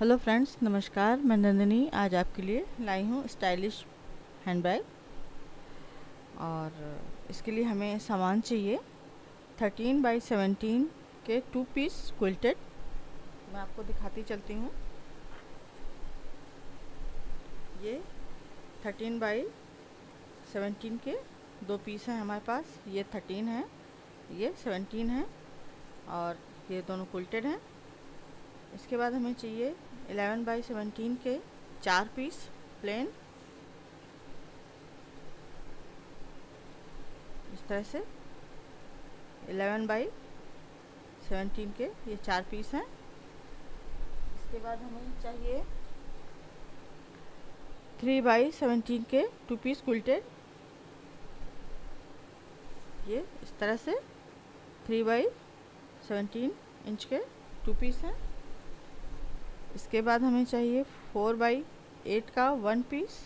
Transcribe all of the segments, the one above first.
Hello friends, नमस्कार। मैं नंदिनी आज आपके लिए लाई हूँ स्टाइलिश हैंडबैग। और इसके लिए हमें सामान चाहिए 13 बाई 17 के 2 पीस क्विल्टेड। मैं आपको दिखाती चलती हूँ। ये 13 बाई 17 के 2 पीस हैं हमारे पास। ये 13 है, ये 17 है और ये दोनों क्विल्टेड हैं। इसके बाद हमें चाहिए 11 बाई 17 के 4 पीस प्लेन। इस तरह से 11 बाई 17 के ये 4 पीस हैं। इसके बाद हमें चाहिए 3 बाई 17 के 2 पीस क्विल्टेड। ये इस तरह से 3 बाई 17 इंच के 2 पीस हैं। इसके बाद हमें चाहिए 4 बाई 8 का 1 पीस।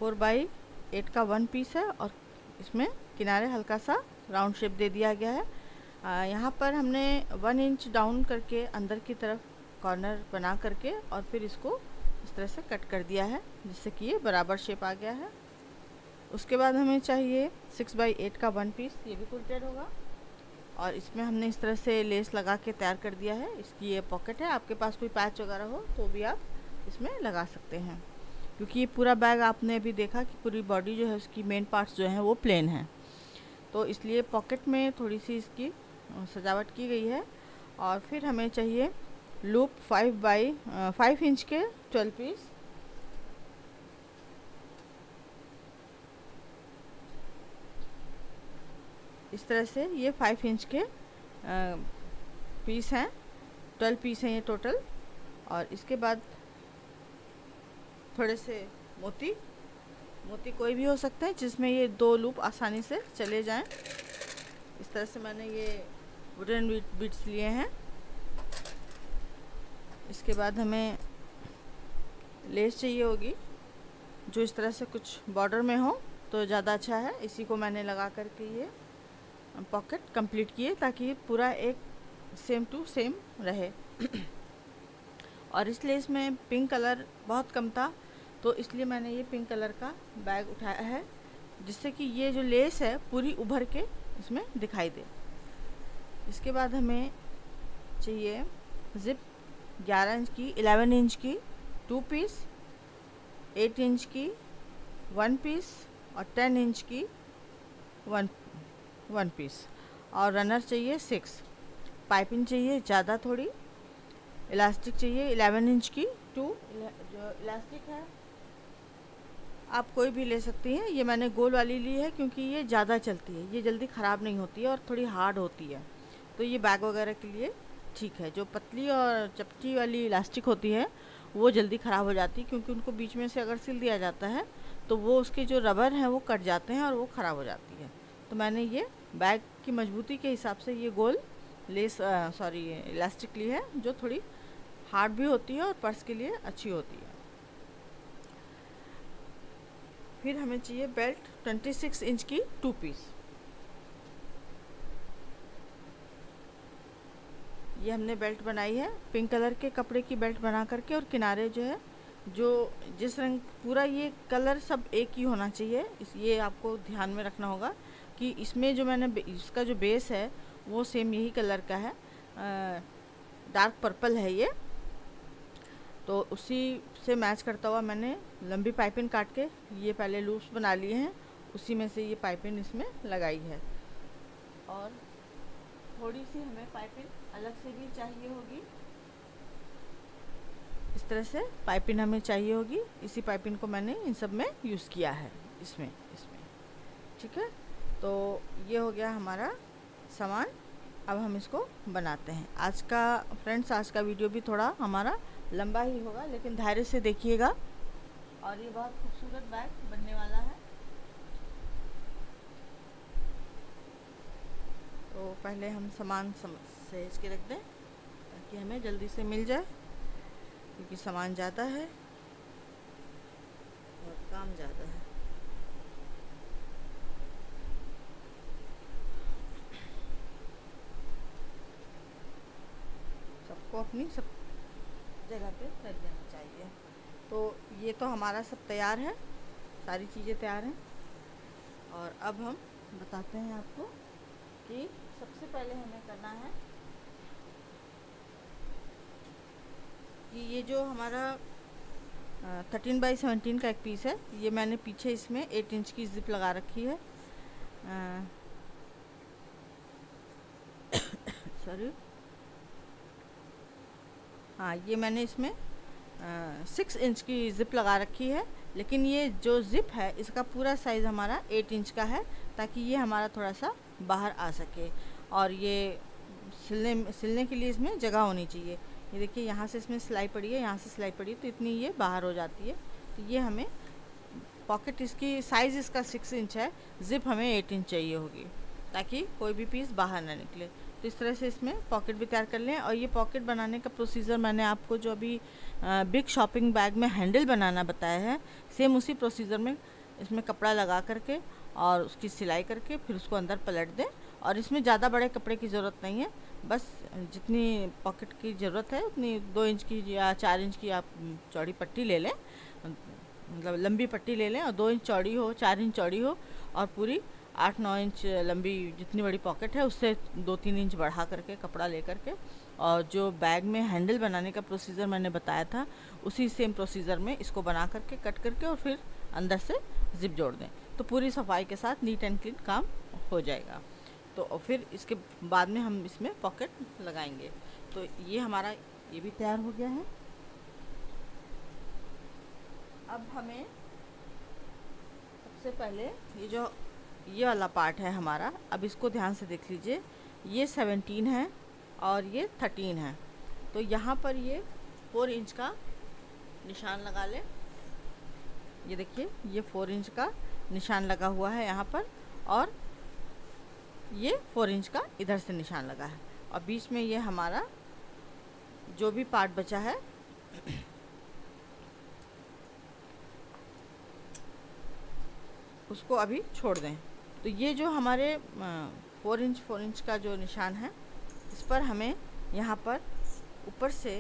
4 बाई 8 का 1 पीस है और इसमें किनारे हल्का सा राउंड शेप दे दिया गया है। यहाँ पर हमने 1 इंच डाउन करके अंदर की तरफ कॉर्नर बना करके और फिर इसको इस तरह से कट कर दिया है, जिससे कि ये बराबर शेप आ गया है। उसके बाद हमें चाहिए 6 बाई 8 का 1 पीस। ये भी क्विल्टेड होगा और इसमें हमने इस तरह से लेस लगा के तैयार कर दिया है। इसकी ये पॉकेट है। आपके पास कोई पैच वगैरह हो तो भी आप इसमें लगा सकते हैं, क्योंकि ये पूरा बैग आपने अभी देखा कि पूरी बॉडी जो है उसकी मेन पार्ट्स जो हैं वो प्लेन हैं, तो इसलिए पॉकेट में थोड़ी सी इसकी सजावट की गई है। और फिर हमें चाहिए लूप 5 बाई 5 इंच के 12 पीस। इस तरह से ये 5 इंच के पीस हैं, 12 पीस हैं ये टोटल। और इसके बाद थोड़े से मोती कोई भी हो सकता है, जिसमें ये 2 लूप आसानी से चले जाएं। इस तरह से मैंने ये वुडन बीट्स लिए हैं। इसके बाद हमें लेस चाहिए होगी जो इस तरह से कुछ बॉर्डर में हो तो ज़्यादा अच्छा है। इसी को मैंने लगा करके ये पॉकेट कंप्लीट किए ताकि पूरा एक सेम टू सेम रहे। और इस लेस में पिंक कलर बहुत कम था, तो इसलिए मैंने ये पिंक कलर का बैग उठाया है, जिससे कि ये जो लेस है पूरी उभर के इसमें दिखाई दे। इसके बाद हमें चाहिए ज़िप 11 इंच की, 11 इंच की 2 पीस, 8 इंच की 1 पीस और 10 इंच की 1 पीस। और रनर चाहिए 6। पाइपिंग चाहिए ज़्यादा थोड़ी। इलास्टिक चाहिए 11 इंच की 2। जो इलास्टिक है आप कोई भी ले सकती हैं। ये मैंने गोल वाली ली है क्योंकि ये ज़्यादा चलती है, ये जल्दी ख़राब नहीं होती है और थोड़ी हार्ड होती है, तो ये बैग वगैरह के लिए ठीक है। जो पतली और चपटी वाली इलास्टिक होती है वो जल्दी ख़राब हो जाती है, क्योंकि उनको बीच में से अगर सिल दिया जाता है तो वो उसके जो रबर हैं वो कट जाते हैं और वो ख़राब हो जाती है। तो मैंने ये बैग की मजबूती के हिसाब से ये गोल लेस इलास्टिक ली है, जो थोड़ी हार्ड भी होती है और पर्स के लिए अच्छी होती है। फिर हमें चाहिए बेल्ट 26 इंच की 2 पीस। ये हमने बेल्ट बनाई है पिंक कलर के कपड़े की बेल्ट बना करके, और किनारे जो है जो जिस रंग पूरा ये कलर सब एक ही होना चाहिए। ये आपको ध्यान में रखना होगा कि इसमें जो मैंने इसका जो बेस है वो सेम यही कलर का है, डार्क पर्पल है ये, तो उसी से मैच करता हुआ मैंने लंबी पाइपिंग काट के ये पहले लूप्स बना लिए हैं, उसी में से ये पाइपिंग इसमें लगाई है। और थोड़ी सी हमें पाइपिंग अलग से भी चाहिए होगी। इस तरह से पाइपिंग हमें चाहिए होगी। इसी पाइपिंग को मैंने इन सब में यूज़ किया है इसमें ठीक है। तो ये हो गया हमारा सामान। अब हम इसको बनाते हैं। आज का वीडियो भी थोड़ा हमारा लंबा ही होगा, लेकिन धैर्य से देखिएगा। और ये बहुत खूबसूरत बैग बनने वाला है। तो पहले हम सामान सहेज के रख दें ताकि हमें जल्दी से मिल जाए, क्योंकि सामान ज़्यादा है और काम ज़्यादा है। आपको अपनी सब जगह पे रख देना चाहिए। तो ये तो हमारा सब तैयार है, सारी चीज़ें तैयार हैं। और अब हम बताते हैं आपको कि सबसे पहले हमें करना है कि ये जो हमारा 13x17 का एक पीस है, ये मैंने पीछे इसमें 8 इंच की जिप लगा रखी है। सॉरी, हाँ, ये मैंने इसमें 6 इंच की ज़िप लगा रखी है। लेकिन ये जो ज़िप है इसका पूरा साइज़ हमारा 8 इंच का है, ताकि ये हमारा थोड़ा सा बाहर आ सके। और ये सिलने के लिए इसमें जगह होनी चाहिए। ये देखिए, यहाँ से इसमें सिलाई पड़ी है, यहाँ से सिलाई पड़ी है, तो इतनी ये बाहर हो जाती है। तो ये हमें पॉकेट, इसकी साइज़ इसका 6 इंच है, ज़िप हमें 8 इंच चाहिए होगी, ताकि कोई भी पीस बाहर ना निकले। तो इस तरह से इसमें पॉकेट भी तैयार कर लें। और ये पॉकेट बनाने का प्रोसीजर मैंने आपको जो अभी बिग शॉपिंग बैग में हैंडल बनाना बताया है, सेम उसी प्रोसीजर में इसमें कपड़ा लगा करके और उसकी सिलाई करके फिर उसको अंदर पलट दें। और इसमें ज़्यादा बड़े कपड़े की ज़रूरत नहीं है, बस जितनी पॉकेट की ज़रूरत है उतनी 2 इंच की या 4 इंच की आप चौड़ी पट्टी ले लें, मतलब लंबी पट्टी ले लें, और 2 इंच चौड़ी हो, 4 इंच चौड़ी हो, और पूरी 8-9 इंच लंबी जितनी बड़ी पॉकेट है उससे 2-3 इंच बढ़ा करके कपड़ा ले करके, और जो बैग में हैंडल बनाने का प्रोसीजर मैंने बताया था उसी सेम प्रोसीजर में इसको बना करके कट करके और फिर अंदर से जिप जोड़ दें, तो पूरी सफाई के साथ नीट एंड क्लीन काम हो जाएगा। तो फिर इसके बाद में हम इसमें पॉकेट लगाएंगे। तो ये हमारा ये भी तैयार हो गया है। अब हमें सबसे पहले ये वाला पार्ट है हमारा, अब इसको ध्यान से देख लीजिए। ये 17 है और ये 13 है, तो यहाँ पर ये 4 इंच का निशान लगा लें। ये देखिए, ये 4 इंच का निशान लगा हुआ है यहाँ पर, और ये 4 इंच का इधर से निशान लगा है। और बीच में ये हमारा जो भी पार्ट बचा है उसको अभी छोड़ दें। तो ये जो हमारे 4 इंच का जो निशान है, इस पर हमें यहाँ पर ऊपर से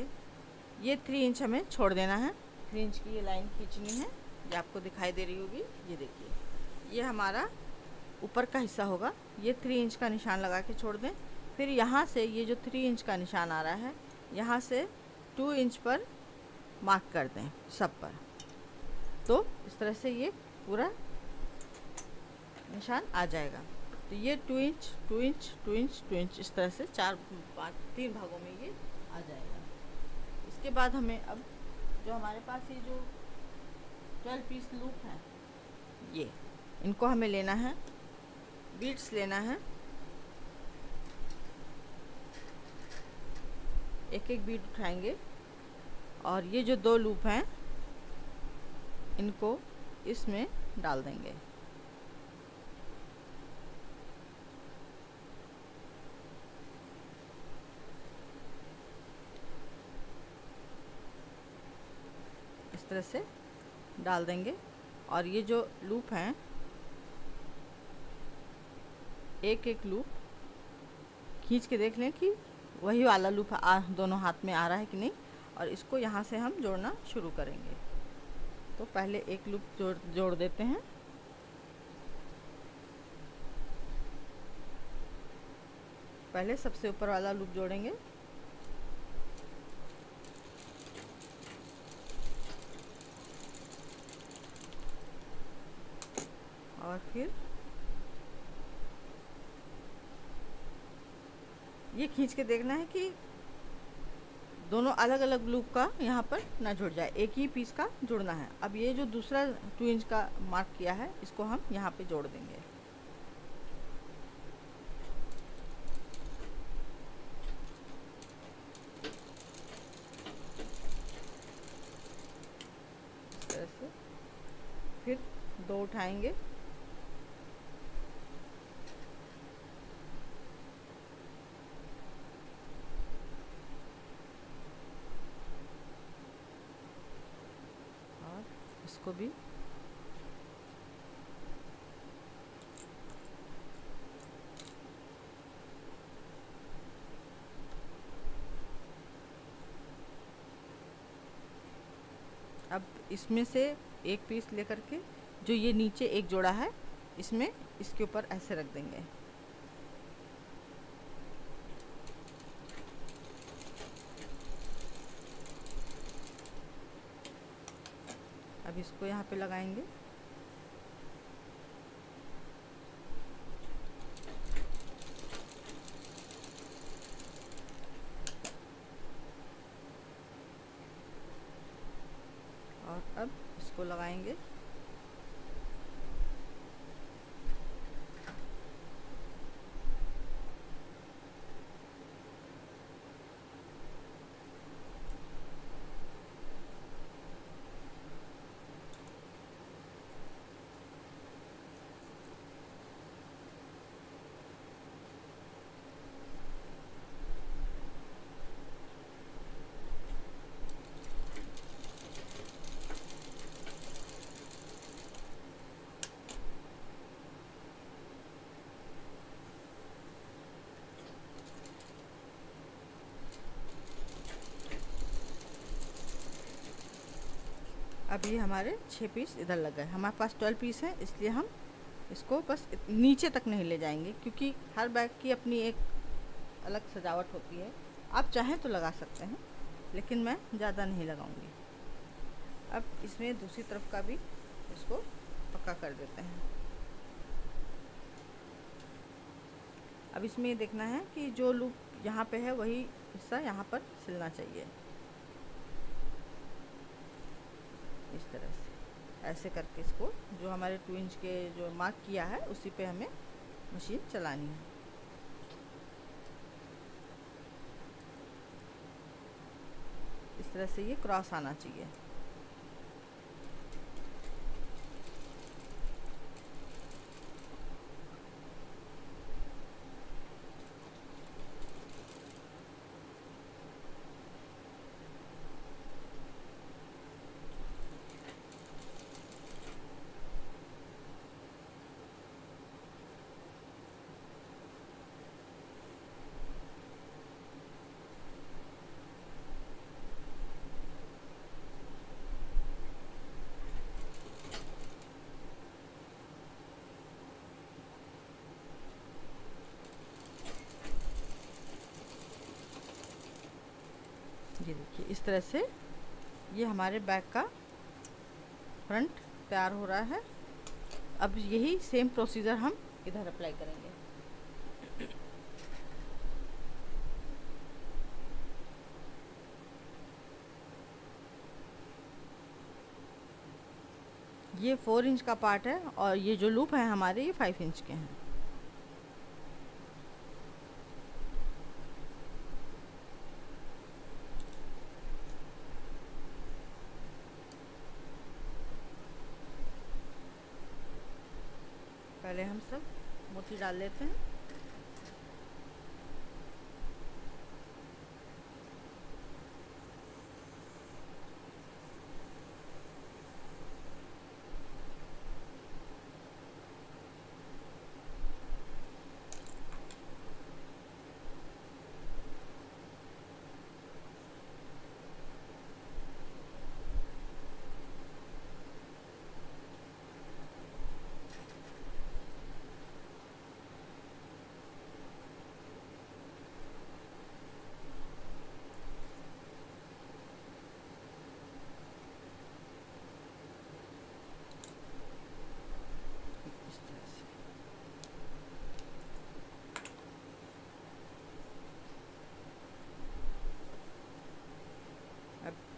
ये 3 इंच हमें छोड़ देना है। 3 इंच की ये लाइन खींचनी है, ये आपको दिखाई दे रही होगी। ये देखिए, ये हमारा ऊपर का हिस्सा होगा। ये 3 इंच का निशान लगा के छोड़ दें। फिर यहाँ से ये जो 3 इंच का निशान आ रहा है, यहाँ से 2 इंच पर मार्क कर दें सब पर। तो इस तरह से ये पूरा निशान आ जाएगा। तो ये 2 इंच 2 इंच 2 इंच 2 इंच इस तरह से 3 भागों में ये आ जाएगा। इसके बाद हमें अब जो हमारे पास ये जो 12 पीस लूप है, ये इनको हमें लेना है, बीड्स लेना है। एक एक बीड उठाएंगे और ये जो 2 लूप हैं इनको इसमें डाल देंगे। इस तरह से डाल देंगे। और ये जो लूप हैं, एक एक लूप खींच के देख लें कि वही वाला लूप दोनों हाथ में आ रहा है कि नहीं, और इसको यहाँ से हम जोड़ना शुरू करेंगे। तो पहले एक लूप जोड़ देते हैं। पहले सबसे ऊपर वाला लूप जोड़ेंगे, और फिर ये खींच के देखना है कि दोनों अलग अलग लूप का यहाँ पर ना जुड़ जाए, एक ही पीस का जुड़ना है। अब ये जो दूसरा 2 इंच का मार्क किया है, इसको हम यहाँ पे जोड़ देंगे। इस तरह से फिर 2 उठाएंगे, इसको भी अब इसमें से एक पीस लेकर के जो ये नीचे एक जोड़ा है इसमें इसके ऊपर ऐसे रख देंगे। अब इसको यहाँ पे लगाएंगे। और अब इसको लगाएंगे। अब ये हमारे 6 पीस इधर लग गए। हमारे पास 12 पीस है, इसलिए हम इसको बस नीचे तक नहीं ले जाएंगे, क्योंकि हर बैग की अपनी एक अलग सजावट होती है। आप चाहें तो लगा सकते हैं, लेकिन मैं ज़्यादा नहीं लगाऊंगी। अब इसमें दूसरी तरफ का भी इसको पक्का कर देते हैं। अब इसमें ये देखना है कि जो लूप यहाँ पे है वही हिस्सा यहाँ पर सिलना चाहिए। इस तरह से ऐसे करके इसको जो हमारे 2 इंच के जो मार्क किया है उसी पे हमें मशीन चलानी है। इस तरह से ये क्रॉस आना चाहिए। ये देखिए इस तरह से ये हमारे बैग का फ्रंट तैयार हो रहा है। अब यही सेम प्रोसीजर हम इधर अप्लाई करेंगे। ये 4 इंच का पार्ट है और ये जो लूप है हमारे ये 5 इंच के हैं। पहले हम सब मोती डाल लेते हैं।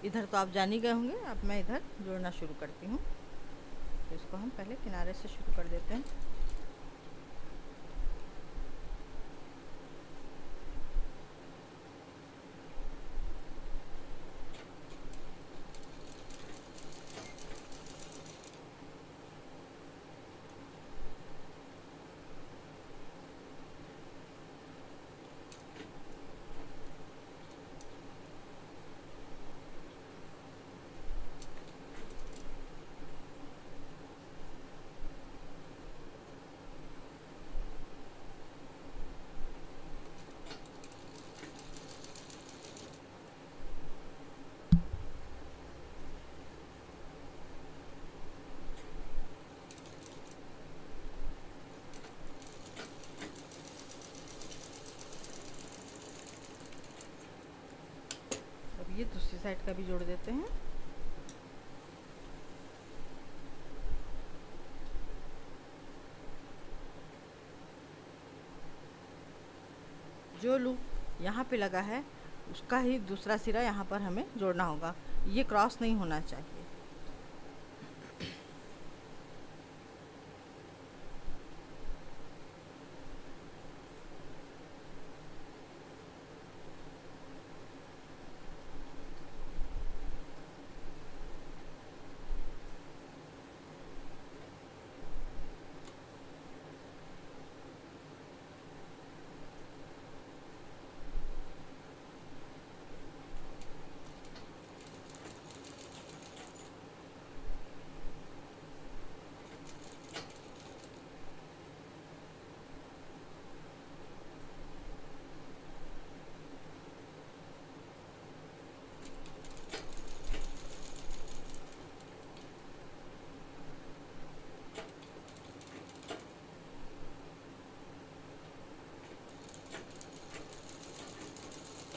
इधर तो आप जान ही गए होंगे। अब मैं इधर जोड़ना शुरू करती हूँ। तो इसको हम पहले किनारे से शुरू कर देते हैं। ये दूसरी साइड का भी जोड़ देते हैं। जो लूप यहाँ पे लगा है उसका ही दूसरा सिरा यहाँ पर हमें जोड़ना होगा, ये क्रॉस नहीं होना चाहिए।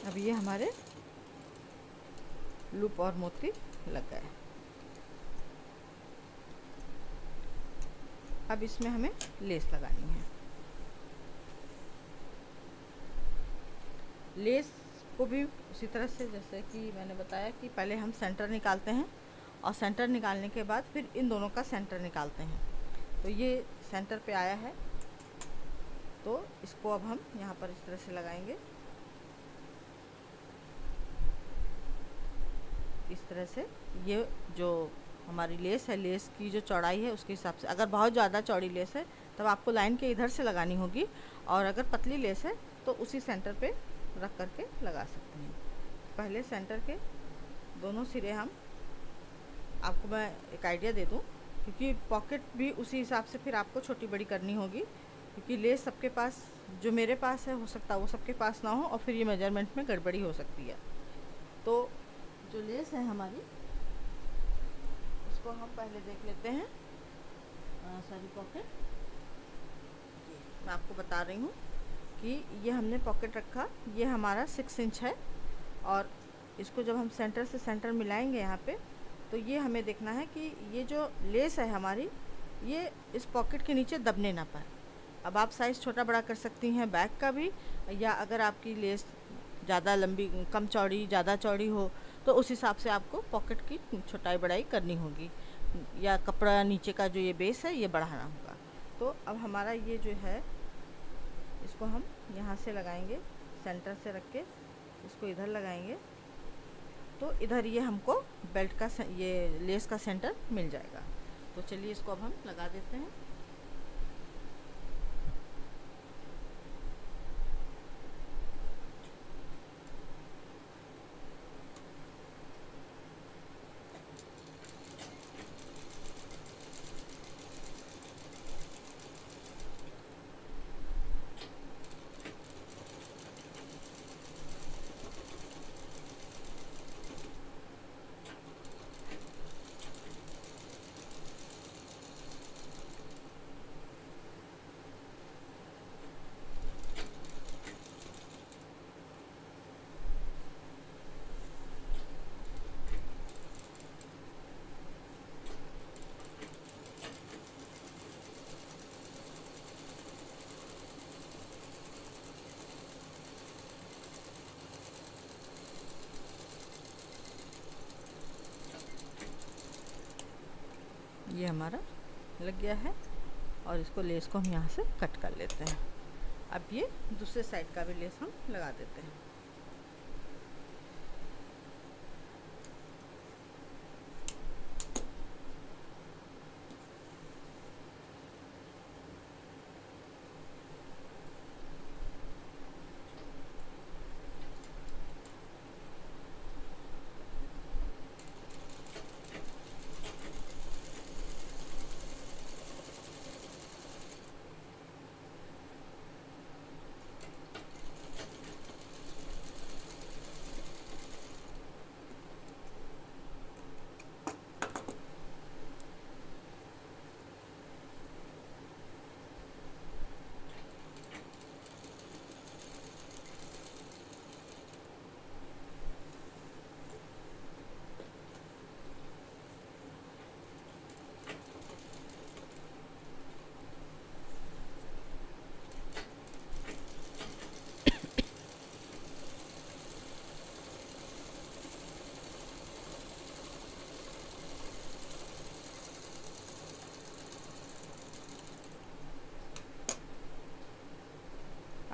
अब ये हमारे लूप और मोती लग गए। अब इसमें हमें लेस लगानी है। लेस को भी उसी तरह से जैसे कि मैंने बताया कि पहले हम सेंटर निकालते हैं और सेंटर निकालने के बाद फिर इन दोनों का सेंटर निकालते हैं। तो ये सेंटर पे आया है, तो इसको अब हम यहाँ पर इस तरह से लगाएंगे। इस तरह से ये जो हमारी लेस है, लेस की जो चौड़ाई है उसके हिसाब से, अगर बहुत ज़्यादा चौड़ी लेस है तब आपको लाइन के इधर से लगानी होगी, और अगर पतली लेस है तो उसी सेंटर पे रख करके लगा सकते हैं। पहले सेंटर के दोनों सिरे हम, आपको मैं एक आइडिया दे दूं, क्योंकि पॉकेट भी उसी हिसाब से फिर आपको छोटी बड़ी करनी होगी, क्योंकि लेस सबके पास, जो मेरे पास है हो सकता है वो सबके पास ना हो और फिर ये मेजरमेंट में गड़बड़ी हो सकती है। तो जो लेस है हमारी, इसको हम पहले देख लेते हैं। सारी पॉकेट मैं आपको बता रही हूँ कि ये हमने पॉकेट रखा, ये हमारा 6 इंच है, और इसको जब हम सेंटर से सेंटर मिलाएंगे यहाँ पे, तो ये हमें देखना है कि ये जो लेस है हमारी, ये इस पॉकेट के नीचे दबने ना पाए। अब आप साइज़ छोटा बड़ा कर सकती हैं बैग का भी, या अगर आपकी लेस ज़्यादा लंबी, कम चौड़ी, ज़्यादा चौड़ी हो तो उस हिसाब से आपको पॉकेट की छोटाई बड़ाई करनी होगी, या कपड़ा नीचे का जो ये बेस है ये बढ़ाना होगा। तो अब हमारा ये जो है, इसको हम यहाँ से लगाएंगे, सेंटर से रख के इसको इधर लगाएंगे, तो इधर ये हमको बेल्ट का ये लेस का सेंटर मिल जाएगा। तो चलिए इसको अब हम लगा देते हैं। ये हमारा लग गया है, और इसको लेस को हम यहाँ से कट कर लेते हैं। अब ये दूसरे साइड का भी लेस हम लगा देते हैं।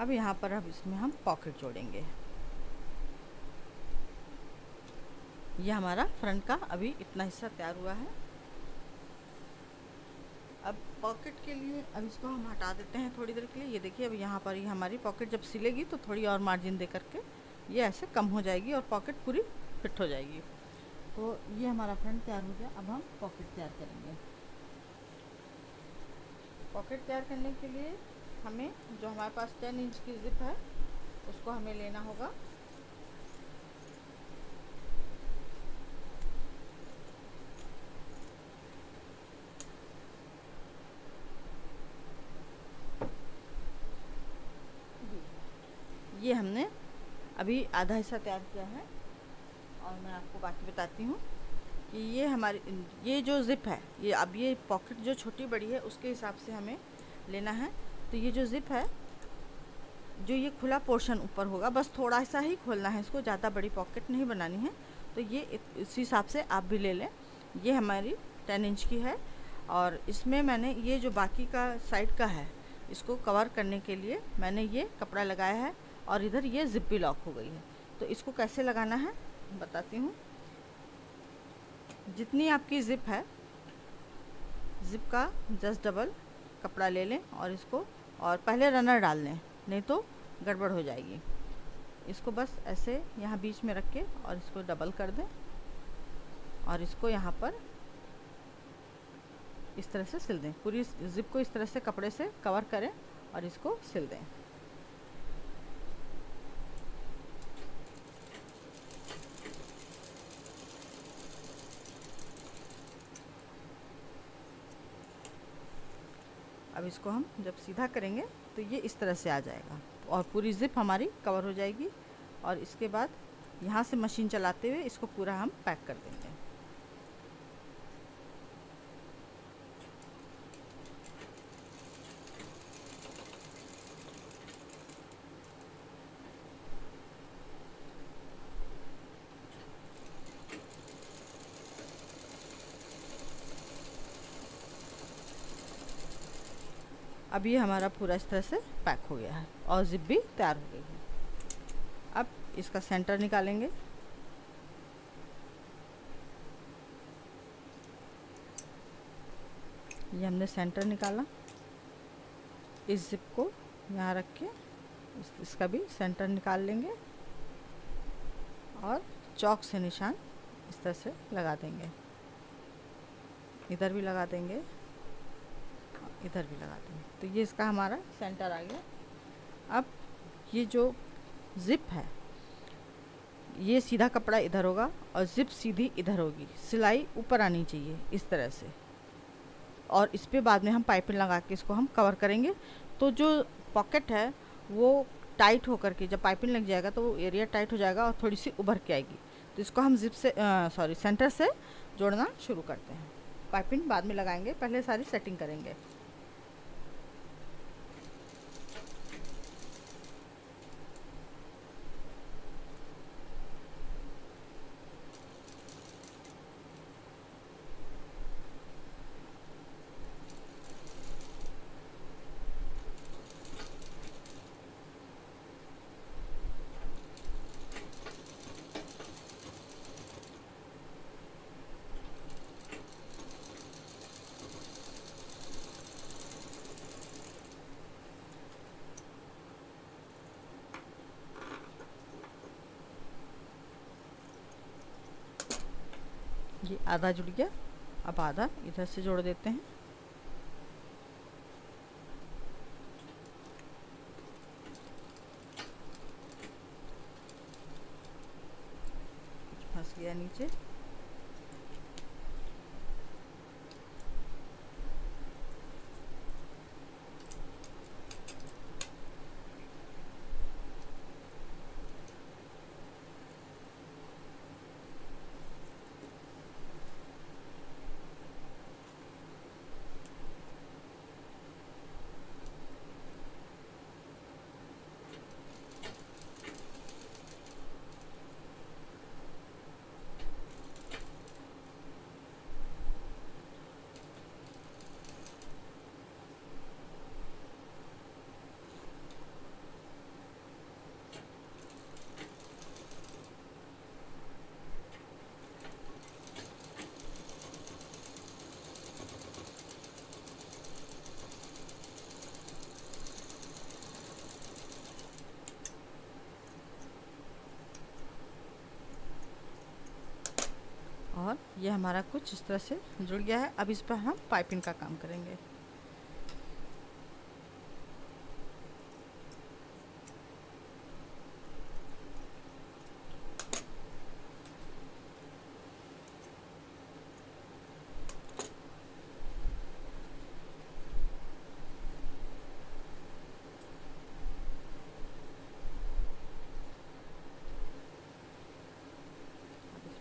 अब यहाँ पर अब इसमें हम पॉकेट जोड़ेंगे। ये हमारा फ्रंट का अभी इतना हिस्सा तैयार हुआ है। अब पॉकेट के लिए अब इसको हम हटा देते हैं थोड़ी देर के लिए। ये देखिए अब यहाँ पर ये हमारी पॉकेट जब सिलेगी तो थोड़ी और मार्जिन दे करके ये ऐसे कम हो जाएगी और पॉकेट पूरी फिट हो जाएगी। तो ये हमारा फ्रंट तैयार हो गया। अब हम पॉकेट तैयार करेंगे। पॉकेट तैयार करने के लिए हमें जो हमारे पास 10 इंच की जिप है उसको हमें लेना होगा। ये हमने अभी आधा हिस्सा तैयार किया है और मैं आपको बाकी बताती हूँ कि ये हमारी ये जो ज़िप है ये अब ये पॉकेट जो छोटी बड़ी है उसके हिसाब से हमें लेना है। तो ये जो ज़िप है जो ये खुला पोर्शन ऊपर होगा बस थोड़ा सा ही खोलना है इसको, ज़्यादा बड़ी पॉकेट नहीं बनानी है। तो ये इसी हिसाब से आप भी ले लें। ये हमारी 10 इंच की है और इसमें मैंने ये जो बाकी का साइड का है इसको कवर करने के लिए मैंने ये कपड़ा लगाया है और इधर ये ज़िप भी लॉक हो गई है। तो इसको कैसे लगाना है बताती हूँ। जितनी आपकी ज़िप है ज़िप का जस्ट डबल कपड़ा ले लें और इसको और पहले रनर डाल लें, नहीं तो गड़बड़ हो जाएगी। इसको बस ऐसे यहाँ बीच में रख के और इसको डबल कर दें और इसको यहाँ पर इस तरह से सिल दें। पूरी ज़िप को इस तरह से कपड़े से कवर करें और इसको सिल दें। अब इसको हम जब सीधा करेंगे तो ये इस तरह से आ जाएगा और पूरी ज़िप हमारी कवर हो जाएगी। और इसके बाद यहाँ से मशीन चलाते हुए इसको पूरा हम पैक कर देंगे। अब ये हमारा पूरा इस तरह से पैक हो गया है और ज़िप भी तैयार हो गई है। अब इसका सेंटर निकालेंगे। ये हमने सेंटर निकाला। इस ज़िप को यहाँ रख के इसका भी सेंटर निकाल लेंगे और चॉक से निशान इस तरह से लगा देंगे। इधर भी लगा देंगे, इधर भी लगा देंगे। तो ये इसका हमारा सेंटर आ गया। अब ये जो ज़िप है ये सीधा कपड़ा इधर होगा और ज़िप सीधी इधर होगी। सिलाई ऊपर आनी चाहिए इस तरह से और इस पे बाद में हम पाइपिंग लगा के इसको हम कवर करेंगे। तो जो पॉकेट है वो टाइट होकर के जब पाइपिंग लग जाएगा तो वो एरिया टाइट हो जाएगा और थोड़ी सी उभर के आएगी। तो इसको हम ज़िप से सेंटर से जोड़ना शुरू करते हैं। पाइपिंग बाद में लगाएंगे, पहले सारी सेटिंग करेंगे। ये आधा जुड़ गया। अब आधा इधर से जोड़ देते हैं। फंस गया नीचे। और ये हमारा कुछ इस तरह से जुड़ गया है। अब इस पर हम पाइपिंग का काम करेंगे।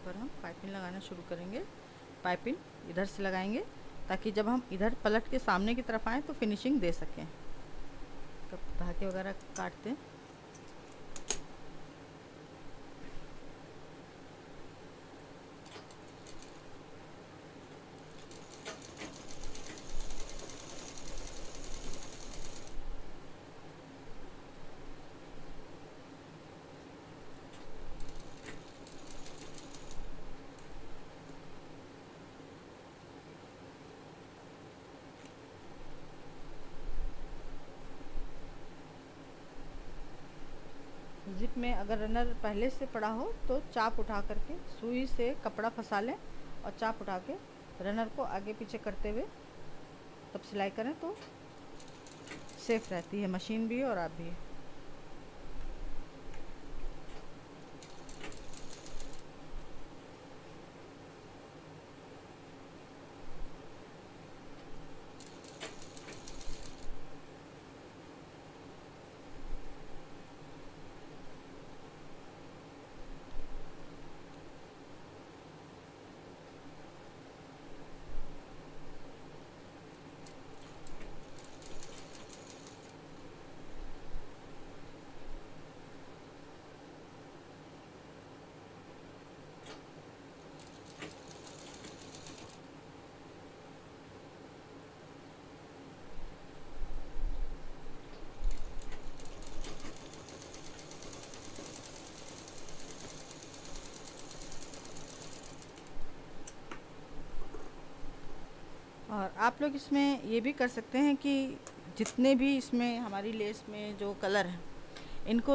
पर हम पाइपिंग लगाना शुरू करेंगे। पाइपिंग इधर से लगाएंगे ताकि जब हम इधर पलट के सामने की तरफ आएँ तो फिनिशिंग दे सकें। तब धागे वगैरह काटते हैं। जिप में अगर रनर पहले से पड़ा हो तो चाप उठा करके सुई से कपड़ा फंसा लें और चाप उठा के रनर को आगे पीछे करते हुए तब सिलाई करें तो सेफ रहती है मशीन भी और आप भी। और आप लोग इसमें ये भी कर सकते हैं कि जितने भी इसमें हमारी लेस में जो कलर हैं इनको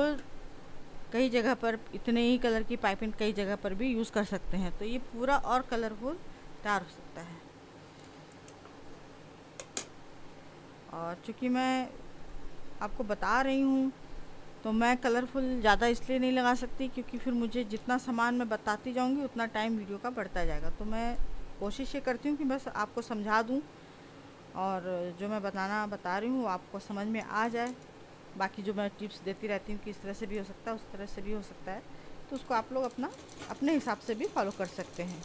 कई जगह पर इतने ही कलर की पाइपिंग कई जगह पर भी यूज़ कर सकते हैं, तो ये पूरा और कलरफुल तैयार हो सकता है। और चूँकि मैं आपको बता रही हूँ तो मैं कलरफुल ज़्यादा इसलिए नहीं लगा सकती क्योंकि फिर मुझे जितना सामान मैं बताती जाऊँगी उतना टाइम वीडियो का बढ़ता जाएगा। तो मैं कोशिश ये करती हूँ कि बस आपको समझा दूँ और जो मैं बता रही हूँ आपको समझ में आ जाए। बाकी जो मैं टिप्स देती रहती हूँ कि इस तरह से भी हो सकता है उस तरह से भी हो सकता है, तो उसको आप लोग अपने हिसाब से भी फॉलो कर सकते हैं।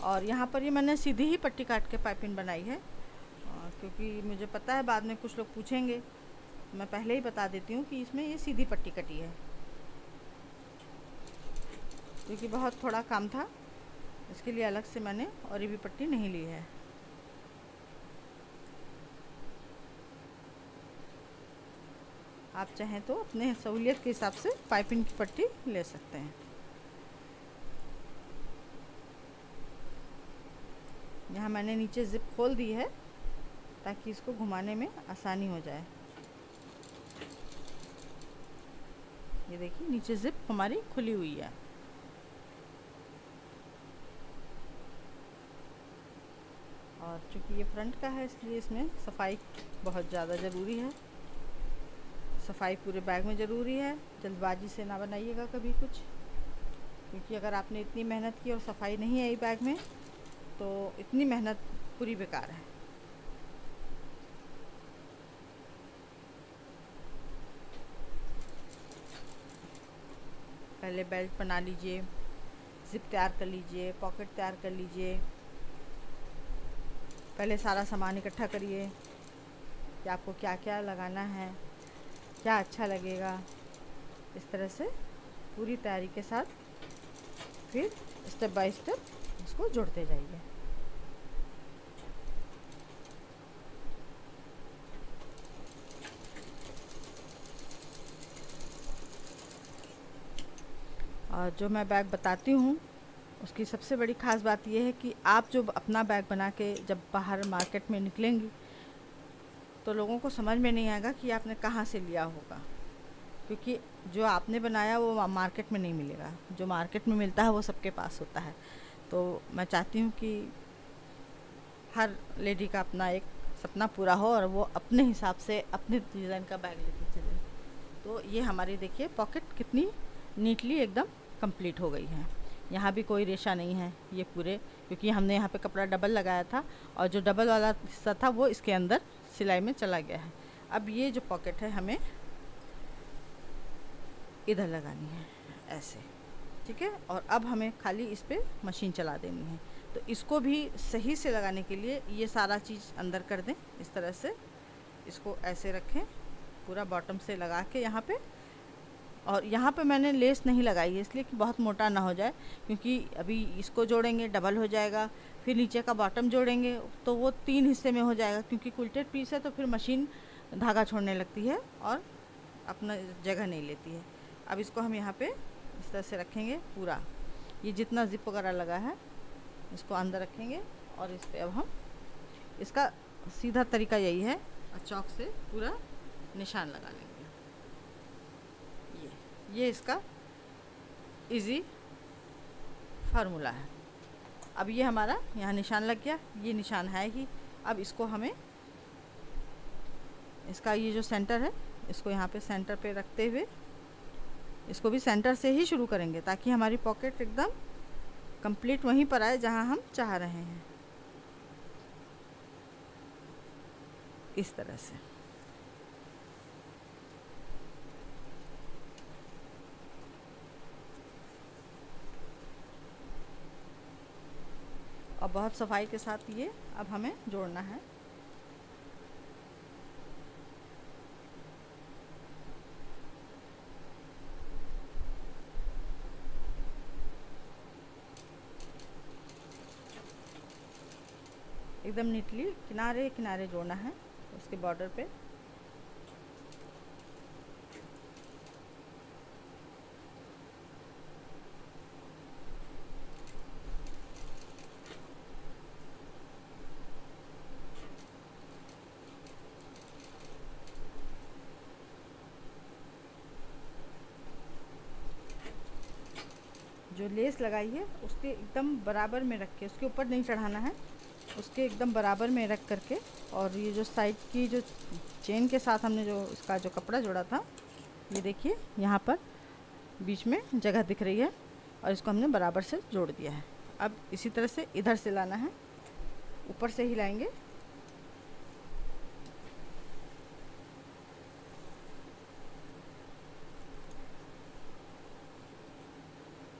और यहाँ पर ये मैंने सीधी ही पट्टी काट के पाइपिंग बनाई है क्योंकि मुझे पता है बाद में कुछ लोग पूछेंगे, मैं पहले ही बता देती हूँ कि इसमें ये सीधी पट्टी कटी है क्योंकि बहुत थोड़ा काम था, इसके लिए अलग से मैंने और ये भी पट्टी नहीं ली है। आप चाहें तो अपने सहूलियत के हिसाब से पाइपिंग की पट्टी ले सकते हैं। यहाँ मैंने नीचे जिप खोल दी है ताकि इसको घुमाने में आसानी हो जाए। ये देखिए नीचे जिप हमारी खुली हुई है। और चूँकि ये फ्रंट का है इसलिए इसमें सफाई बहुत ज़्यादा ज़रूरी है। सफाई पूरे बैग में ज़रूरी है। जल्दबाजी से ना बनाइएगा कभी कुछ, क्योंकि अगर आपने इतनी मेहनत की और सफाई नहीं आई बैग में तो इतनी मेहनत पूरी बेकार है। पहले बेल्ट बना लीजिए, जिप तैयार कर लीजिए, पॉकेट तैयार कर लीजिए। पहले सारा सामान इकट्ठा करिए कि आपको क्या क्या लगाना है, क्या अच्छा लगेगा। इस तरह से पूरी तैयारी के साथ फिर स्टेप बाय स्टेप इसको जोड़ते जाइए। और जो मैं बैग बताती हूँ उसकी सबसे बड़ी ख़ास बात यह है कि आप जो अपना बैग बना के जब बाहर मार्केट में निकलेंगी तो लोगों को समझ में नहीं आएगा कि आपने कहाँ से लिया होगा, क्योंकि जो आपने बनाया वो मार्केट में नहीं मिलेगा। जो मार्केट में मिलता है वो सबके पास होता है। तो मैं चाहती हूँ कि हर लेडी का अपना एक सपना पूरा हो और वो अपने हिसाब से अपने डिज़ाइन का बैग लेके चले। तो ये हमारी देखिए पॉकेट कितनी नीटली एकदम कंप्लीट हो गई है। यहाँ भी कोई रेशा नहीं है ये पूरे, क्योंकि हमने यहाँ पे कपड़ा डबल लगाया था और जो डबल वाला हिस्सा था वो इसके अंदर सिलाई में चला गया है। अब ये जो पॉकेट है हमें इधर लगानी है ऐसे, ठीक है। और अब हमें खाली इस पर मशीन चला देनी है। तो इसको भी सही से लगाने के लिए ये सारा चीज़ अंदर कर दें इस तरह से, इसको ऐसे रखें पूरा बॉटम से लगा के यहाँ पे। और यहाँ पे मैंने लेस नहीं लगाई है इसलिए कि बहुत मोटा ना हो जाए, क्योंकि अभी इसको जोड़ेंगे डबल हो जाएगा, फिर नीचे का बॉटम जोड़ेंगे तो वो 3 हिस्से में हो जाएगा, क्योंकि क्विल्टेड पीस है तो फिर मशीन धागा छोड़ने लगती है और अपना जगह नहीं लेती है। अब इसको हम यहाँ पे इस तरह से रखेंगे पूरा, ये जितना जिप वगैरह लगा है इसको अंदर रखेंगे और इस पर अब हम इसका सीधा तरीका यही है, चौक से पूरा निशान लगा लेंगे। ये इसका इजी फार्मूला है। अब ये हमारा यहाँ निशान लग गया, ये निशान है ही। अब इसको हमें इसका ये जो सेंटर है इसको यहाँ पे सेंटर पे रखते हुए इसको भी सेंटर से ही शुरू करेंगे ताकि हमारी पॉकेट एकदम कंप्लीट वहीं पर आए जहाँ हम चाह रहे हैं, इस तरह से। और बहुत सफाई के साथ ये अब हमें जोड़ना है। एकदम नीटली किनारे किनारे जोड़ना है उसके बॉर्डर पे। जो लेस लगाई है उसके एकदम बराबर में रख के, उसके ऊपर नहीं चढ़ाना है, उसके एकदम बराबर में रख करके। और ये जो साइड की जो चेन के साथ हमने जो इसका जो कपड़ा जोड़ा था, ये देखिए यहाँ पर बीच में जगह दिख रही है और इसको हमने बराबर से जोड़ दिया है। अब इसी तरह से इधर से लाना है, ऊपर से हिलाएंगे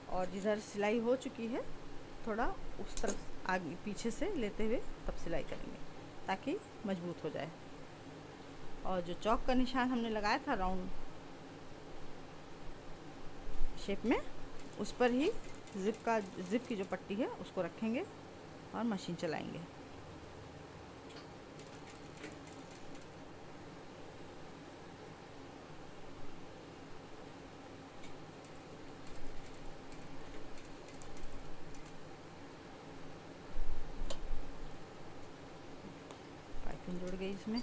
और जिधर सिलाई हो चुकी है थोड़ा उस तरफ आगे पीछे से लेते हुए तब सिलाई करेंगे ताकि मजबूत हो जाए। और जो चौक का निशान हमने लगाया था राउंड शेप में, उस पर ही जिप की जो पट्टी है उसको रखेंगे और मशीन चलाएंगे। पाइपिंग जुड़ गई इसमें।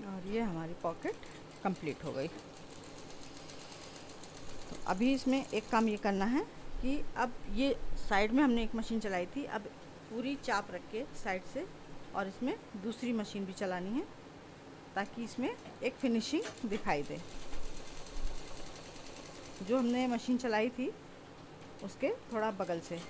और ये हमारी पॉकेट कंप्लीट हो गई। तो अभी इसमें एक काम ये करना है कि अब ये साइड में हमने एक मशीन चलाई थी, अब पूरी चाप रख के साइड से और इसमें दूसरी मशीन भी चलानी है ताकि इसमें एक फिनिशिंग दिखाई दे। जो हमने मशीन चलाई थी उसके थोड़ा बगल से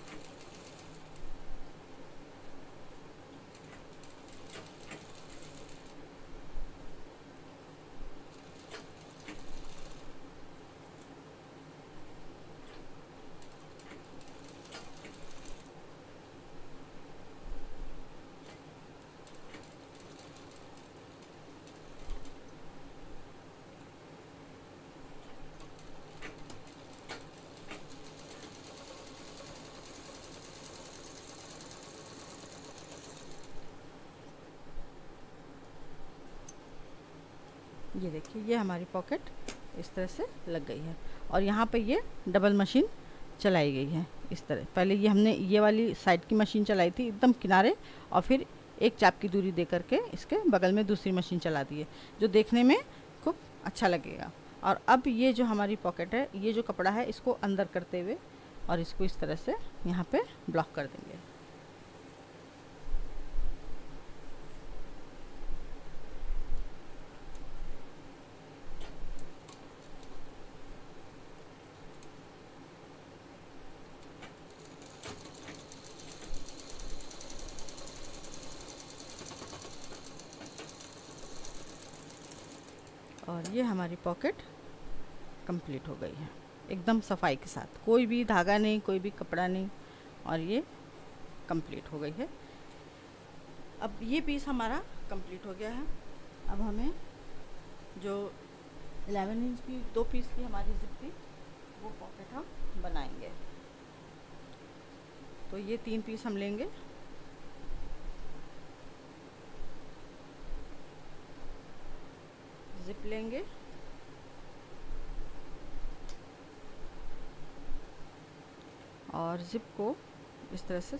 ये देखिए, ये हमारी पॉकेट इस तरह से लग गई है और यहाँ पे ये डबल मशीन चलाई गई है इस तरह। पहले ये हमने ये वाली साइड की मशीन चलाई थी एकदम किनारे, और फिर एक चाप की दूरी दे करके इसके बगल में दूसरी मशीन चला दी है, जो देखने में खूब अच्छा लगेगा। और अब ये जो हमारी पॉकेट है, ये जो कपड़ा है, इसको अंदर करते हुए और इसको इस तरह से यहाँ पे ब्लॉक कर देंगे। और ये हमारी पॉकेट कंप्लीट हो गई है एकदम सफाई के साथ, कोई भी धागा नहीं, कोई भी कपड़ा नहीं, और ये कंप्लीट हो गई है। अब ये पीस हमारा कंप्लीट हो गया है। अब हमें जो 11 इंच की 2 पीस की हमारी जिप थी, वो पॉकेट हम बनाएंगे। तो ये 3 पीस हम लेंगे, जिप लेंगे, और ज़िप को इस तरह से,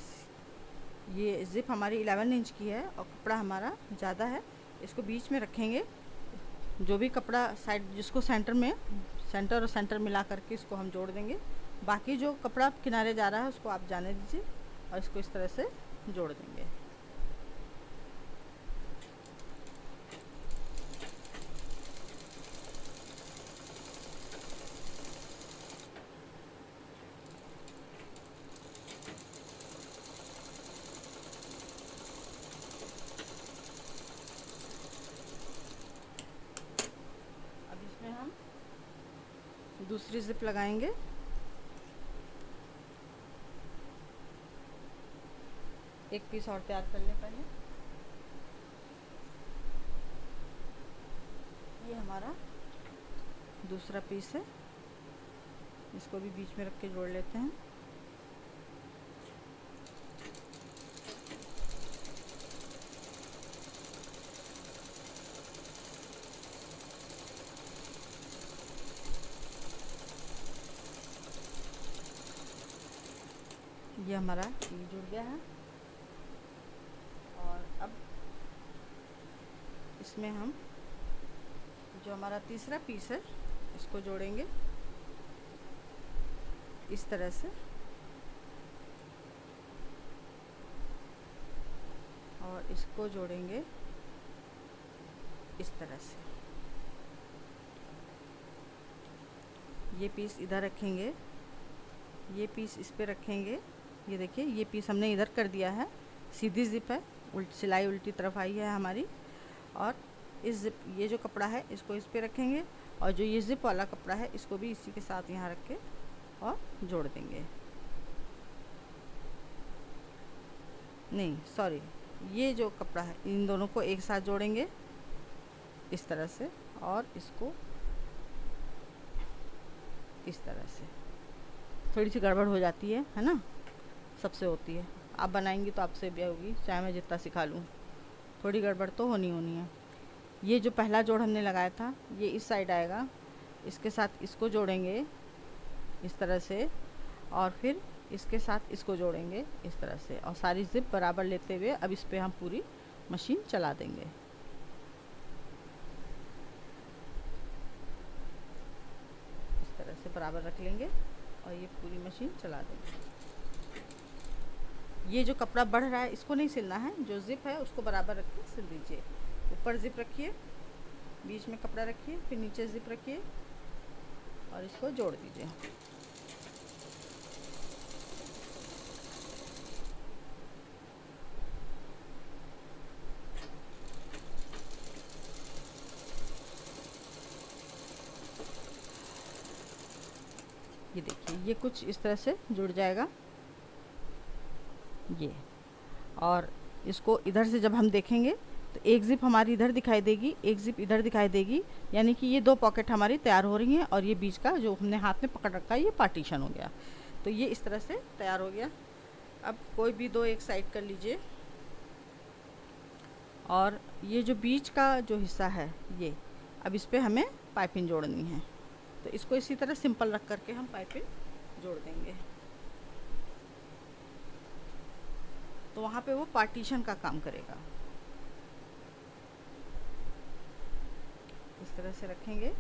ये ज़िप हमारी 11 इंच की है और कपड़ा हमारा ज़्यादा है, इसको बीच में रखेंगे। जो भी कपड़ा साइड जिसको सेंटर में, सेंटर और सेंटर मिला करके इसको हम जोड़ देंगे। बाकी जो कपड़ा किनारे जा रहा है उसको आप जाने दीजिए और इसको इस तरह से जोड़ देंगे। हम दूसरी जिप लगाएंगे। एक पीस और तैयार कर लें पहले। ये हमारा दूसरा पीस है, इसको भी बीच में रख के जोड़ लेते हैं। ये हमारा ये जुड़ गया है और अब इसमें हम जो हमारा तीसरा पीस है इसको जोड़ेंगे इस तरह से, और इसको जोड़ेंगे इस तरह से। ये पीस इधर रखेंगे, ये पीस इस पे रखेंगे। ये देखिए, ये पीस हमने इधर कर दिया है, सीधी जिप है, सिलाई उल्टी तरफ आई है हमारी। और इस जिप, ये जो कपड़ा है इसको इस पे रखेंगे, और जो ये जिप वाला कपड़ा है इसको भी इसी के साथ यहाँ रख के और जोड़ देंगे। नहीं सॉरी, ये जो कपड़ा है इन दोनों को एक साथ जोड़ेंगे इस तरह से, और इसको इस तरह से। थोड़ी सी गड़बड़ हो जाती है ना, सबसे होती है। आप बनाएंगी तो आपसे भी होगी, चाहे मैं जितना सिखा लूँ, थोड़ी गड़बड़ तो होनी है। ये जो पहला जोड़ हमने लगाया था ये इस साइड आएगा, इसके साथ इसको जोड़ेंगे इस तरह से, और फिर इसके साथ इसको जोड़ेंगे इस तरह से, और सारी जिप बराबर लेते हुए अब इस पर हम पूरी मशीन चला देंगे। इस तरह से बराबर रख लेंगे और ये पूरी मशीन चला देंगे। ये जो कपड़ा बढ़ रहा है इसको नहीं सिलना है, जो जिप है उसको बराबर रख के सिल दीजिए। ऊपर जिप रखिए, बीच में कपड़ा रखिए, फिर नीचे जिप रखिए और इसको जोड़ दीजिए। ये देखिए, ये कुछ इस तरह से जुड़ जाएगा ये। और इसको इधर से जब हम देखेंगे तो एक जिप हमारी इधर दिखाई देगी, एक जिप इधर दिखाई देगी, यानी कि ये 2 पॉकेट हमारी तैयार हो रही हैं, और ये बीच का जो हमने हाथ में पकड़ रखा है ये पार्टीशन हो गया। तो ये इस तरह से तैयार हो गया। अब कोई भी 2 एक साइड कर लीजिए, और ये जो बीच का जो हिस्सा है ये अब इस पर हमें पाइपिंग जोड़नी है, तो इसको इसी तरह सिंपल रख करके हम पाइपिंग जोड़ देंगे। तो वहाँ पे वो पार्टीशन का काम करेगा। इस तरह से रखेंगे।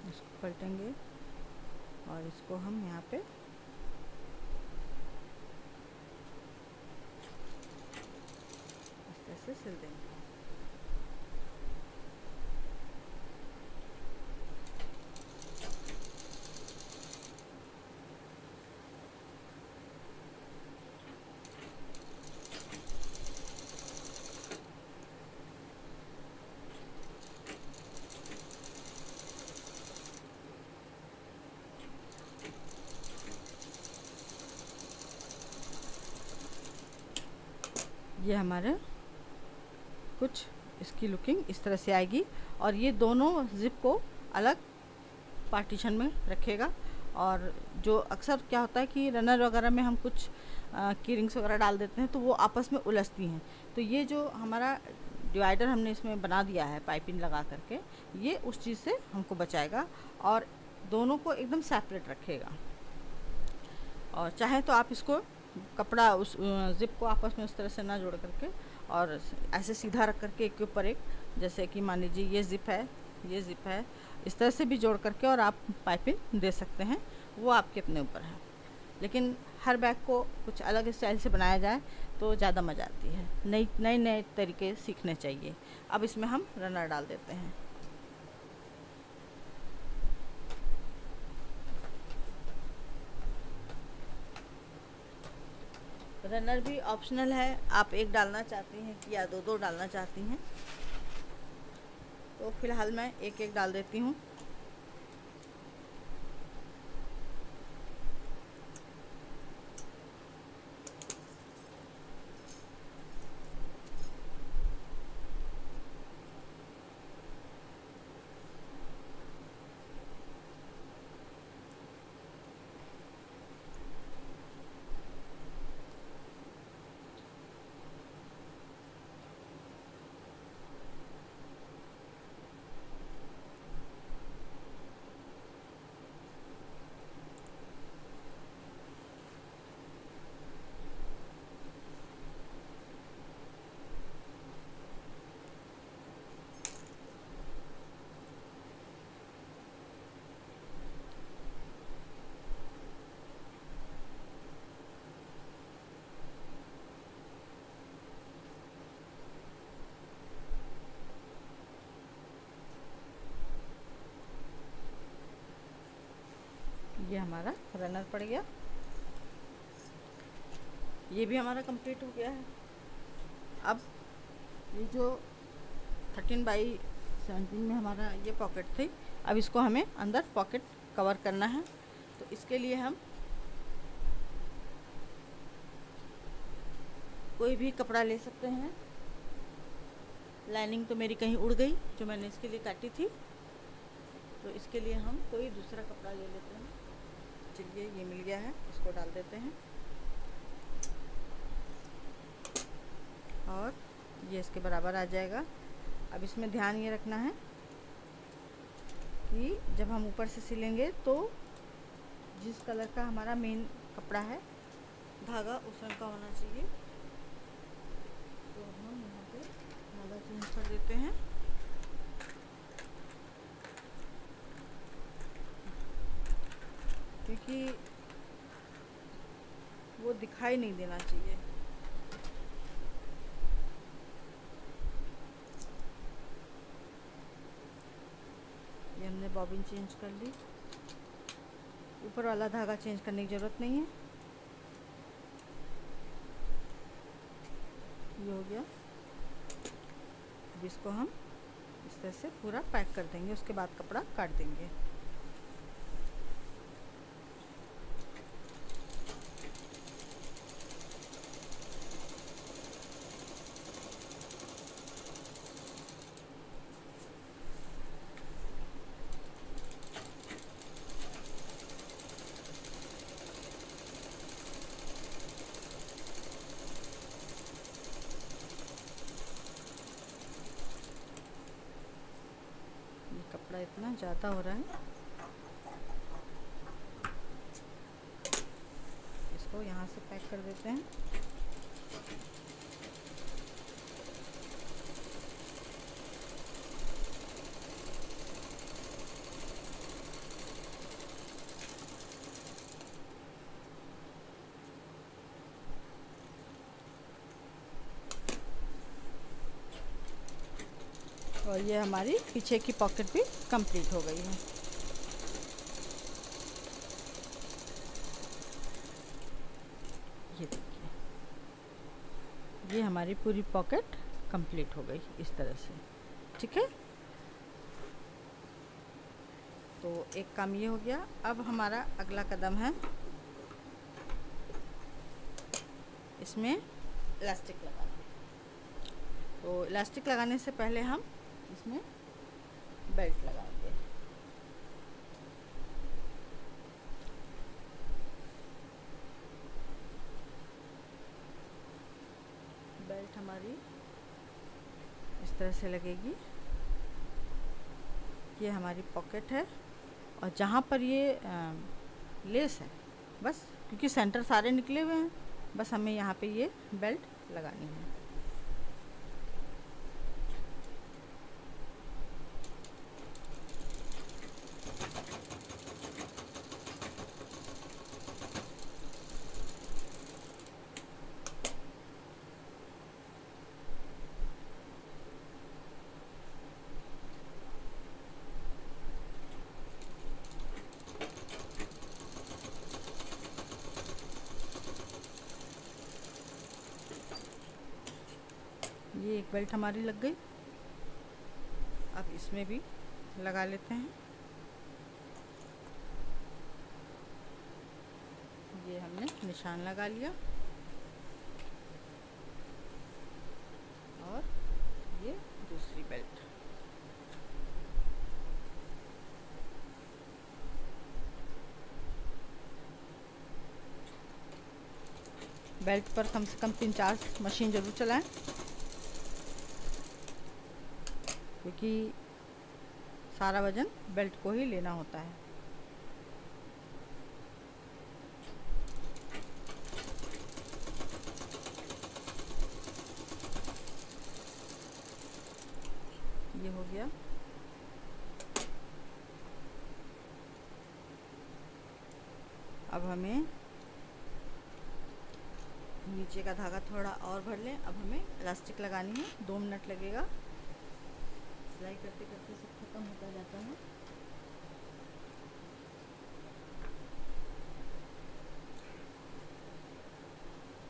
इसको पलटेंगे और इसको हम यहाँ पे इस तरह से सिल देंगे। ये हमारे कुछ इसकी लुकिंग इस तरह से आएगी और ये दोनों जिप को अलग पार्टीशन में रखेगा। और जो अक्सर क्या होता है कि रनर वगैरह में हम कुछ की रिंग्स वगैरह डाल देते हैं तो वो आपस में उलझती हैं, तो ये जो हमारा डिवाइडर हमने इसमें बना दिया है पाइपिंग लगा करके, ये उस चीज़ से हमको बचाएगा और दोनों को एकदम सेपरेट रखेगा। और चाहे तो आप इसको कपड़ा उस ज़िप को आपस में उस तरह से ना जोड़ करके और ऐसे सीधा रख करके एक के ऊपर एक, जैसे कि मान लीजिए ये ज़िप है, ये ज़िप है, इस तरह से भी जोड़ करके और आप पाइपिंग दे सकते हैं, वो आपके अपने ऊपर है। लेकिन हर बैग को कुछ अलग स्टाइल से बनाया जाए तो ज़्यादा मज़ा आती है। नए तरीके सीखने चाहिए। अब इसमें हम रनर डाल देते हैं। रनर भी ऑप्शनल है, आप एक डालना चाहती हैं कि या दो डालना चाहती हैं, तो फिलहाल मैं एक डाल देती हूँ। ये हमारा रनर पड़ गया, ये भी हमारा कंप्लीट हो गया है। अब ये जो 13x17 में हमारा ये पॉकेट थी, अब इसको हमें अंदर पॉकेट कवर करना है। तो इसके लिए हम कोई भी कपड़ा ले सकते हैं। लाइनिंग तो मेरी कहीं उड़ गई जो मैंने इसके लिए काटी थी, तो इसके लिए हम कोई दूसरा कपड़ा ले लेते हैं। चलिए ये मिल गया है, इसको डाल देते हैं और ये इसके बराबर आ जाएगा। अब इसमें ध्यान ये रखना है कि जब हम ऊपर से सिलेंगे तो जिस कलर का हमारा मेन कपड़ा है, धागा उस रंग का होना चाहिए। तो हम यहाँ पे धागा चेंज कर देते हैं। क्योंकि वो दिखाई नहीं देना चाहिए। ये हमने बॉबिन चेंज कर ली, ऊपर वाला धागा चेंज करने की ज़रूरत नहीं है। ये हो गया। अब इसको हम इस तरह से पूरा पैक कर देंगे, उसके बाद कपड़ा काट देंगे। इतना ज़्यादा हो रहा है, इसको यहाँ से पैक कर देते हैं। और ये हमारी पीछे की पॉकेट भी कंप्लीट हो गई है। ये देखिए, ये हमारी पूरी पॉकेट कंप्लीट हो गई इस तरह से। ठीक है, तो एक काम ये हो गया। अब हमारा अगला कदम है इसमें इलास्टिक लगाना। तो इलास्टिक लगाने से पहले हम इसमें बेल्ट लगाएंगे। बेल्ट हमारी इस तरह से लगेगी। ये हमारी पॉकेट है और जहाँ पर ये लेस है, बस क्योंकि सेंटर सारे निकले हुए हैं, बस हमें यहाँ पे ये बेल्ट लगानी है। ये एक बेल्ट हमारी लग गई। अब इसमें भी लगा लेते हैं। ये हमने निशान लगा लिया और ये दूसरी बेल्ट। बेल्ट पर कम से कम 3-4 मशीन ज़रूर चलाएं, क्योंकि सारा वज़न बेल्ट को ही लेना होता है। ये हो गया। अब हमें नीचे का धागा थोड़ा और भर लें। अब हमें इलास्टिक लगानी है, 2 मिनट लगेगा। सिलाई करते करते सब खत्म होता जाता है।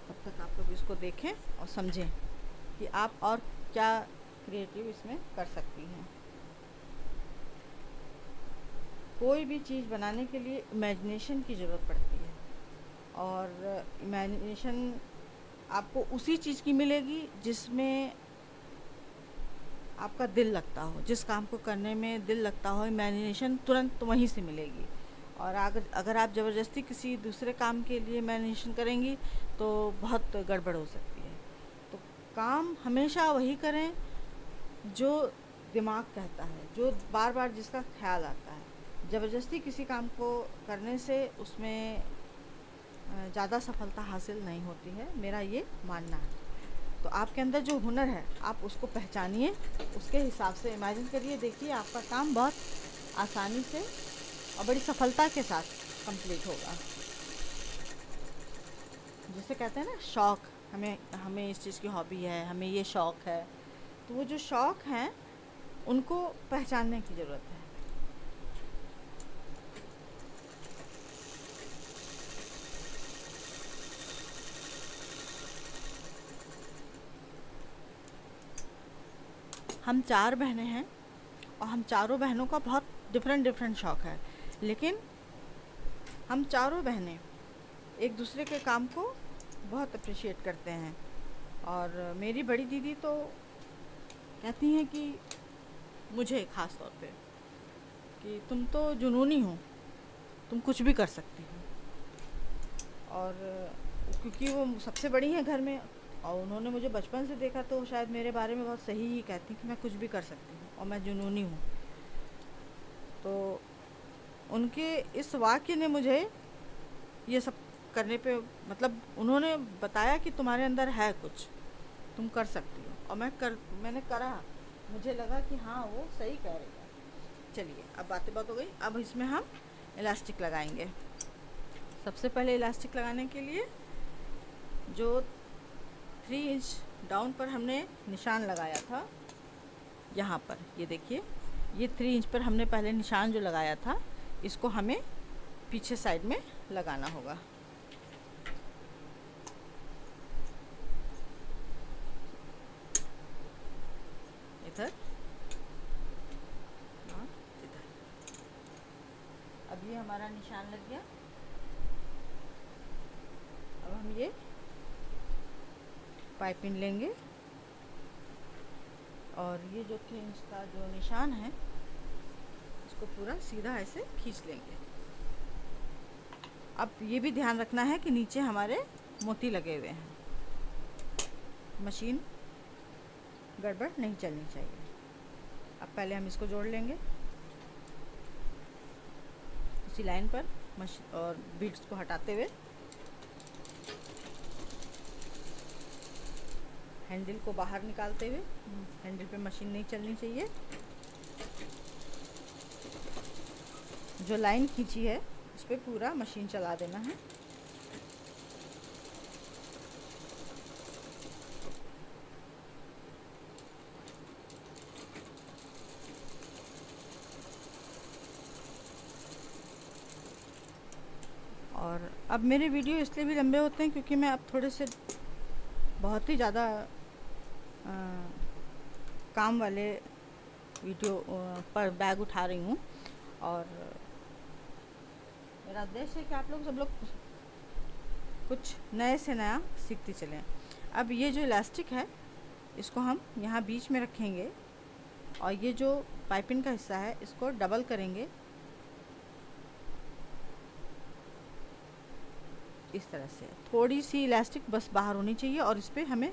तब तक आप लोग इसको देखें और समझें कि आप और क्या क्रिएटिव इसमें कर सकती हैं। कोई भी चीज़ बनाने के लिए इमेजिनेशन की ज़रूरत पड़ती है, और इमेजिनेशन आपको उसी चीज़ की मिलेगी जिसमें आपका दिल लगता हो, जिस काम को करने में दिल लगता हो, इमेजिनेशन तुरंत वहीं से मिलेगी। और अगर आप ज़बरदस्ती किसी दूसरे काम के लिए इमेजिनेशन करेंगी तो बहुत गड़बड़ हो सकती है। तो काम हमेशा वही करें जो दिमाग कहता है, जो बार बार जिसका ख्याल आता है। ज़बरदस्ती किसी काम को करने से उसमें ज़्यादा सफलता हासिल नहीं होती है, मेरा ये मानना है। तो आपके अंदर जो हुनर है आप उसको पहचानिए, उसके हिसाब से इमेजिन करिए, देखिए आपका काम बहुत आसानी से और बड़ी सफलता के साथ कंप्लीट होगा। जैसे कहते हैं ना, शौक़, हमें इस चीज़ की हॉबी है, हमें ये शौक़ है, तो वो जो शौक़ हैं उनको पहचानने की ज़रूरत है। हम 4 बहनें हैं और हम चारों बहनों का बहुत डिफरेंट शौक़ है, लेकिन हम चारों बहनें एक दूसरे के काम को बहुत अप्रिशिएट करते हैं। और मेरी बड़ी दीदी तो कहती हैं कि मुझे ख़ास तौर पे कि तुम तो जुनूनी हो, तुम कुछ भी कर सकती हो। और क्योंकि वो सबसे बड़ी हैं घर में और उन्होंने मुझे बचपन से देखा, तो शायद मेरे बारे में बहुत सही ही कहती कि मैं कुछ भी कर सकती हूँ और मैं जुनूनी हूँ। तो उनके इस वाक्य ने मुझे ये सब करने पे, मतलब उन्होंने बताया कि तुम्हारे अंदर है कुछ, तुम कर सकती हो, और मैंने करा, मुझे लगा कि हाँ वो सही कह रही है। चलिए, अब बात हो गई। अब इसमें हम इलास्टिक लगाएंगे। सबसे पहले इलास्टिक लगाने के लिए जो 3 इंच डाउन पर हमने निशान लगाया था, यहाँ पर ये देखिए, ये 3 इंच पर हमने पहले निशान जो लगाया था, इसको हमें पीछे साइड में लगाना होगा। इधर और इधर। अब ये हमारा निशान लग गया। अब हम ये पाइपिंग लेंगे और ये जो 3 इंच का जो निशान है, इसको पूरा सीधा ऐसे खींच लेंगे। अब ये भी ध्यान रखना है कि नीचे हमारे मोती लगे हुए हैं, मशीन गड़बड़ नहीं चलनी चाहिए। अब पहले हम इसको जोड़ लेंगे उसी लाइन पर, और बीड्स को हटाते हुए हैंडल को बाहर निकालते हुए, हैंडल पे मशीन नहीं चलनी चाहिए। जो लाइन खींची है उस पर पूरा मशीन चला देना है। और अब मेरे वीडियो इसलिए भी लंबे होते हैं क्योंकि मैं अब थोड़े से बहुत ही ज़्यादा काम वाले वीडियो पर बैग उठा रही हूँ, और मेरा उद्देश्य है कि आप लोग सब लोग कुछ नए से नया सीखते चलें। अब ये जो इलास्टिक है, इसको हम यहाँ बीच में रखेंगे, और ये जो पाइपिंग का हिस्सा है इसको डबल करेंगे इस तरह से। थोड़ी सी इलास्टिक बस बाहर होनी चाहिए, और इस पर हमें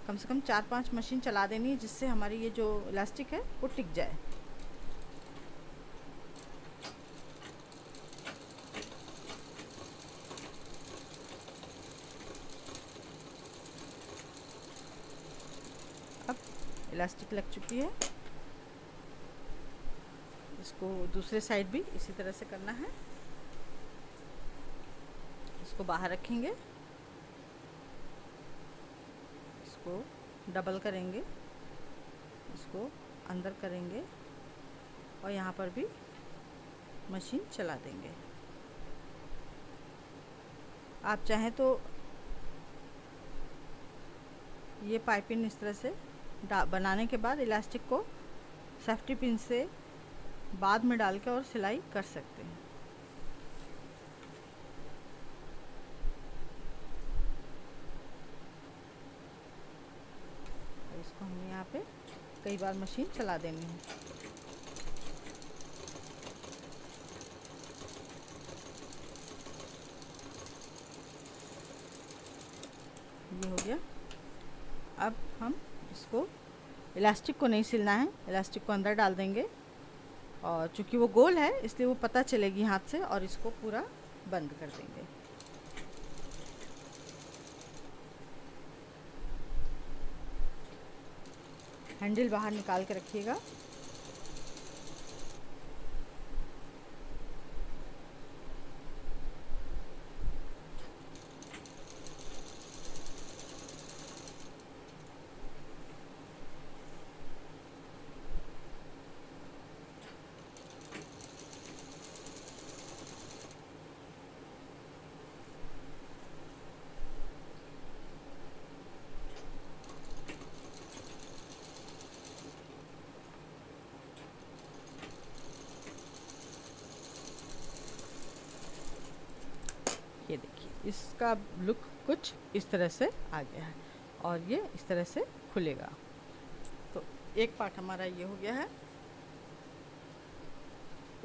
कम से कम 4-5 मशीन चला देनी है, जिससे हमारी ये जो इलास्टिक है वो टिक जाए। अब इलास्टिक लग चुकी है, इसको दूसरे साइड भी इसी तरह से करना है। इसको बाहर रखेंगे, इसको डबल करेंगे, इसको अंदर करेंगे, और यहाँ पर भी मशीन चला देंगे। आप चाहें तो ये पाइपिंग इस तरह से बनाने के बाद इलास्टिक को सेफ्टी पिन से बाद में डाल के और सिलाई कर सकते हैं। इसको हमें यहाँ पे कई बार मशीन चला देनी है। ये हो गया। अब हम इसको, इलास्टिक को नहीं सिलना है, इलास्टिक को अंदर डाल देंगे, और चूँकि वो गोल है इसलिए वो पता चलेगी हाथ से, और इसको पूरा बंद कर देंगे। हैंडल बाहर निकाल के रखिएगा। ये देखिए, इसका लुक कुछ इस तरह से आ गया है, और ये इस तरह से खुलेगा। तो एक पार्ट हमारा ये हो गया है।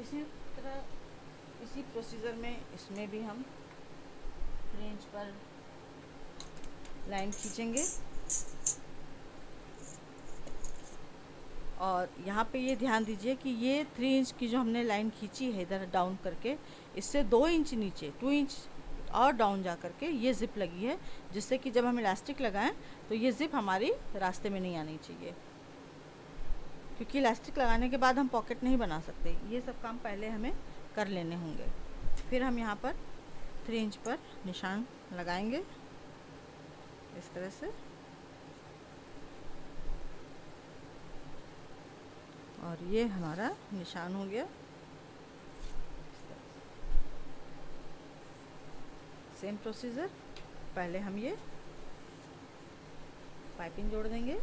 इसी तरह, इसी प्रोसीजर में इसमें भी हम 3 इंच पर लाइन खींचेंगे, और यहाँ पे ये ध्यान दीजिए कि ये 3 इंच की जो हमने लाइन खींची है इधर डाउन करके, इससे 2 इंच नीचे 2 इंच और डाउन जा करके ये ज़िप लगी है, जिससे कि जब हम इलास्टिक लगाएं तो ये ज़िप हमारी रास्ते में नहीं आनी चाहिए, क्योंकि इलास्टिक लगाने के बाद हम पॉकेट नहीं बना सकते। ये सब काम पहले हमें कर लेने होंगे। फिर हम यहाँ पर 3 इंच पर निशान लगाएंगे इस तरह से, और ये हमारा निशान हो गया। सेम प्रोसीजर, पहले हम ये पाइपिंग जोड़ देंगे,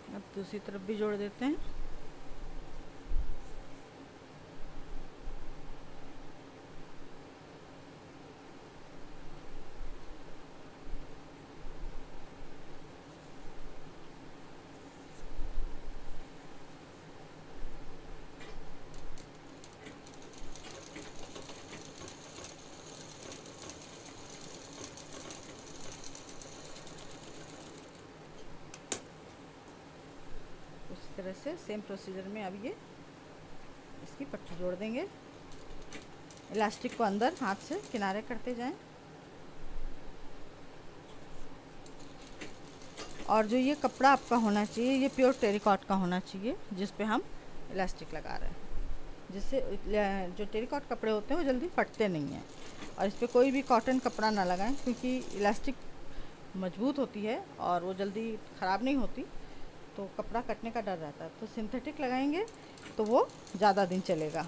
अब दूसरी तरफ भी जोड़ देते हैं। उसी तरह से सेम प्रोसीजर में अब ये इसकी पट्टी जोड़ देंगे, इलास्टिक को अंदर हाथ से किनारे करते जाएं, और जो ये कपड़ा आपका होना चाहिए ये प्योर टेरिकॉट का होना चाहिए जिस पे हम इलास्टिक लगा रहे हैं, जिससे जो टेरिकॉट कपड़े होते हैं वो जल्दी फटते नहीं हैं। और इस पर कोई भी कॉटन कपड़ा ना लगाएं, क्योंकि इलास्टिक मजबूत होती है और वो जल्दी ख़राब नहीं होती, तो कपड़ा कटने का डर रहता है। तो सिंथेटिक लगाएंगे तो वो ज़्यादा दिन चलेगा।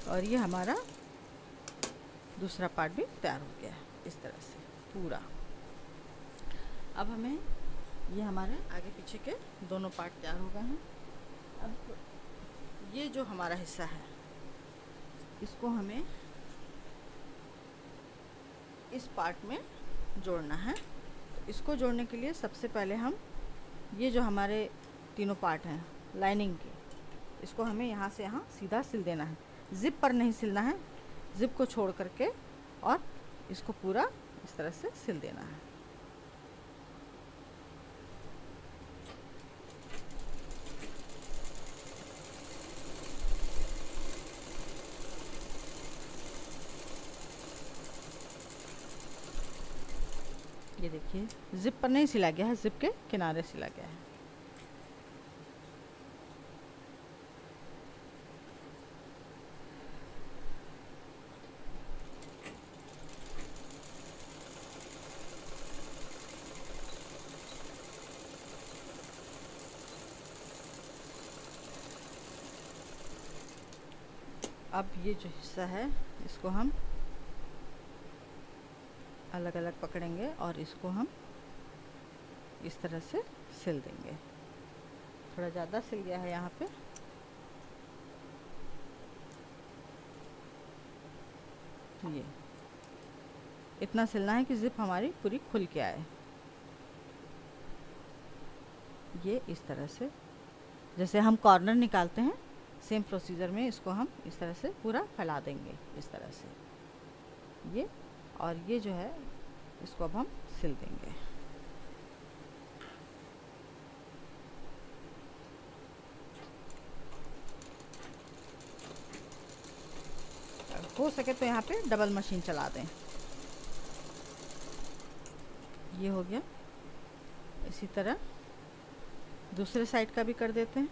और ये हमारा दूसरा पार्ट भी तैयार हो गया है इस तरह से पूरा। अब हमें ये हमारे आगे पीछे के दोनों पार्ट तैयार हो गए हैं। अब ये जो हमारा हिस्सा है इसको हमें इस पार्ट में जोड़ना है। तो इसको जोड़ने के लिए सबसे पहले हम ये जो हमारे तीनों पार्ट हैं लाइनिंग के, इसको हमें यहाँ से यहाँ सीधा सिल देना है। ज़िप पर नहीं सिलना है, ज़िप को छोड़ करके और इसको पूरा इस तरह से सिल देना है। ये देखिए ज़िप पर नहीं सिला गया है, ज़िप के किनारे सिला गया है। अब ये जो हिस्सा है इसको हम अलग अलग पकड़ेंगे और इसको हम इस तरह से सिल देंगे। थोड़ा ज़्यादा सिल गया है यहाँ पे, ये इतना सिलना है कि ज़िप हमारी पूरी खुल के आए। ये इस तरह से जैसे हम कॉर्नर निकालते हैं सेम प्रोसीजर में इसको हम इस तरह से पूरा फैला देंगे इस तरह से ये, और ये जो है इसको अब हम सिल देंगे। हो सके तो यहाँ पे डबल मशीन चला दें। ये हो गया। इसी तरह दूसरे साइड का भी कर देते हैं।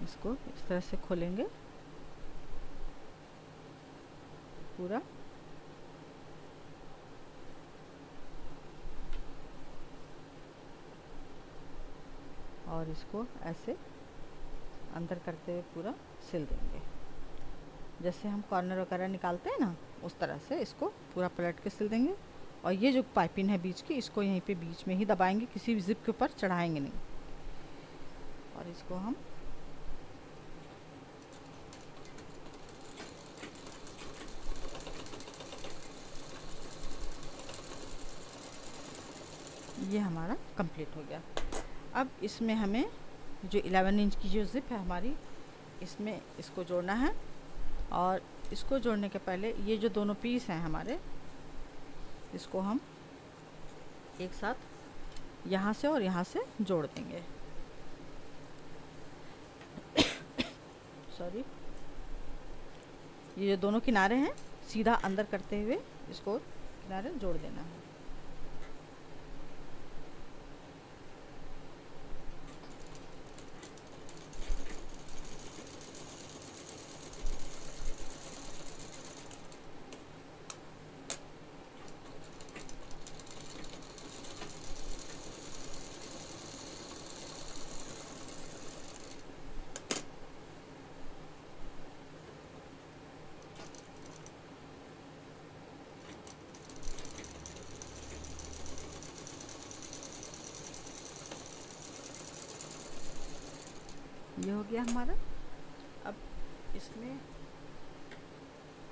इसको इस तरह से खोलेंगे पूरा। और इसको ऐसे अंदर करते हुए पूरा सिल देंगे। जैसे हम कॉर्नर वगैरह निकालते हैं ना, उस तरह से इसको पूरा पलट के सिल देंगे। और ये जो पाइपिंग है बीच की, इसको यहीं पे बीच में ही दबाएंगे, किसी भी जिप के ऊपर चढ़ाएंगे नहीं। और इसको हम ये हमारा कंप्लीट हो गया। अब इसमें हमें जो 11 इंच की जो ज़िप है हमारी, इसमें इसको जोड़ना है। और इसको जोड़ने के पहले ये जो दोनों पीस हैं हमारे, इसको हम एक साथ यहाँ से और यहाँ से जोड़ देंगे। सॉरी, ये जो दोनों किनारे हैं सीधा अंदर करते हुए इसको किनारे जोड़ देना है। ये हो गया हमारा। अब इसमें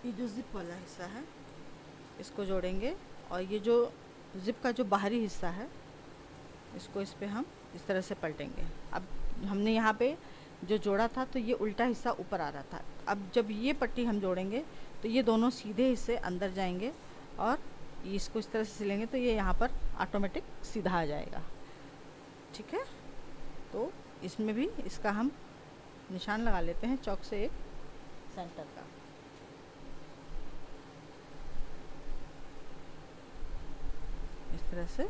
ये जो ज़िप वाला हिस्सा है इसको जोड़ेंगे। और ये जो ज़िप का जो बाहरी हिस्सा है, इसको इस पे हम इस तरह से पलटेंगे। अब हमने यहाँ पे जो जोड़ा था तो ये उल्टा हिस्सा ऊपर आ रहा था। अब जब ये पट्टी हम जोड़ेंगे तो ये दोनों सीधे हिस्से अंदर जाएंगे और इसको इस तरह से सिलेंगे तो ये यहाँ पर ऑटोमेटिक सीधा आ जाएगा। ठीक है, तो इसमें भी इसका हम निशान लगा लेते हैं चौक से एक सेंटर का। इस तरह से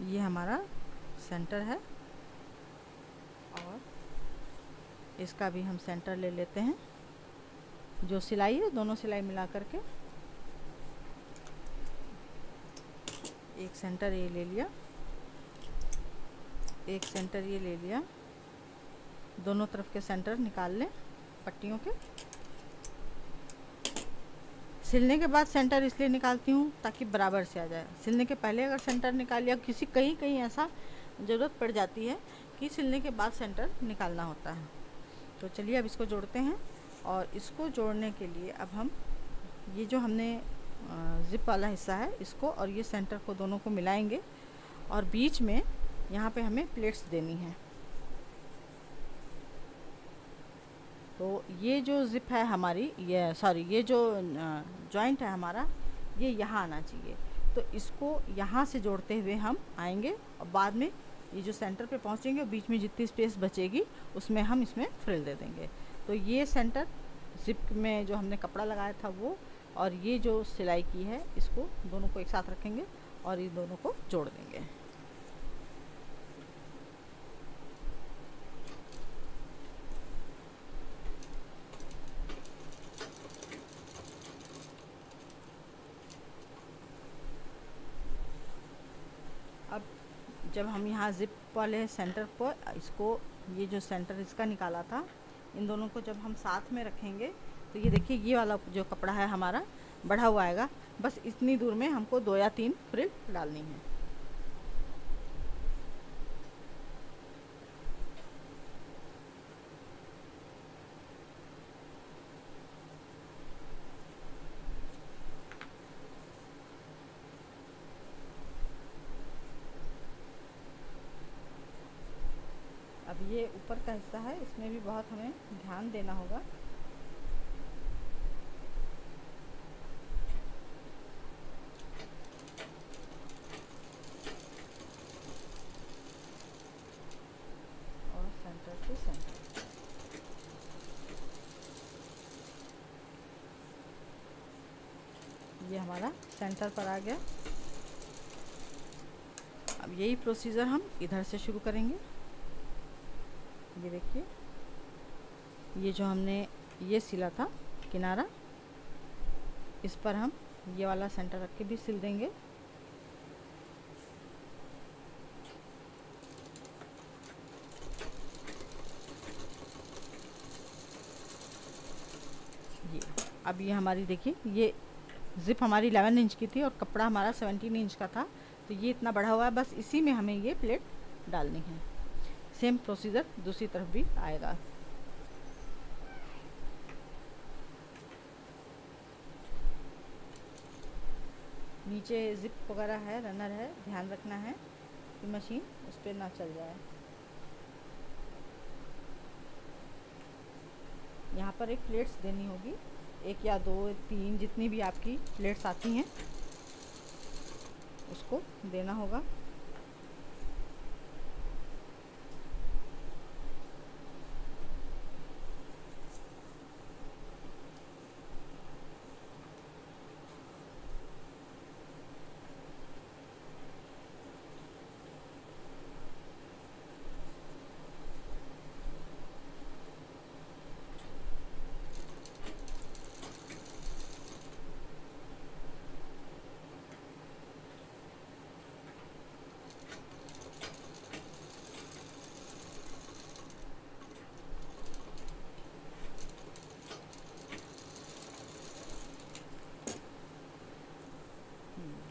ये हमारा सेंटर है। और इसका भी हम सेंटर ले लेते हैं। जो सिलाई है दोनों सिलाई मिला करके एक सेंटर ये ले लिया, एक सेंटर ये ले लिया। दोनों तरफ के सेंटर निकाल लें पट्टियों के। सिलने के बाद सेंटर इसलिए निकालती हूँ ताकि बराबर से आ जाए। सिलने के पहले अगर सेंटर निकाल लिया, कहीं कहीं ऐसा ज़रूरत पड़ जाती है कि सिलने के बाद सेंटर निकालना होता है। तो चलिए अब इसको जोड़ते हैं। और इसको जोड़ने के लिए अब हम ये जो हमने ज़िप वाला हिस्सा है इसको और ये सेंटर को दोनों को मिलाएंगे। और बीच में यहाँ पे हमें प्लेट्स देनी है। तो ये जो ज़िप है हमारी, ये जो जॉइंट है हमारा, ये यहाँ आना चाहिए। तो इसको यहाँ से जोड़ते हुए हम आएंगे और बाद में ये जो सेंटर पे पहुँचेंगे और बीच में जितनी स्पेस बचेगी उसमें हम इसमें फ्रिल दे देंगे। तो ये सेंटर ज़िप में जो हमने कपड़ा लगाया था वो, और ये जो सिलाई की है इसको दोनों को एक साथ रखेंगे और ये दोनों को जोड़ देंगे। अब जब हम यहाँ ज़िप वाले सेंटर पर इसको, ये जो सेंटर इसका निकाला था, इन दोनों को जब हम साथ में रखेंगे तो ये देखिए ये वाला जो कपड़ा है हमारा बढ़ा हुआ आएगा। बस इतनी दूर में हमको 2 या 3 फ्रिल डालनी है। अब ये ऊपर का हिस्सा है, इसमें भी बहुत हमें ध्यान देना होगा। और सेंटर से हमारा सेंटर पर आ गया। अब यही प्रोसीजर हम इधर से शुरू करेंगे। ये देखिए, ये जो हमने ये सिला था किनारा, इस पर हम ये वाला सेंटर रख के भी सिल देंगे। ये अब ये हमारी देखिए, ये ज़िप हमारी 11 इंच की थी और कपड़ा हमारा 17 इंच का था, तो ये इतना बढ़ा हुआ है, बस इसी में हमें ये प्लेट डालनी है। सेम प्रोसीजर दूसरी तरफ भी आएगा। नीचे ज़िप वगैरह है, रनर है, ध्यान रखना है कि मशीन उस पर ना चल जाए। यहाँ पर एक प्लेट्स देनी होगी, 1 या 2 3 जितनी भी आपकी प्लेट्स आती हैं उसको देना होगा।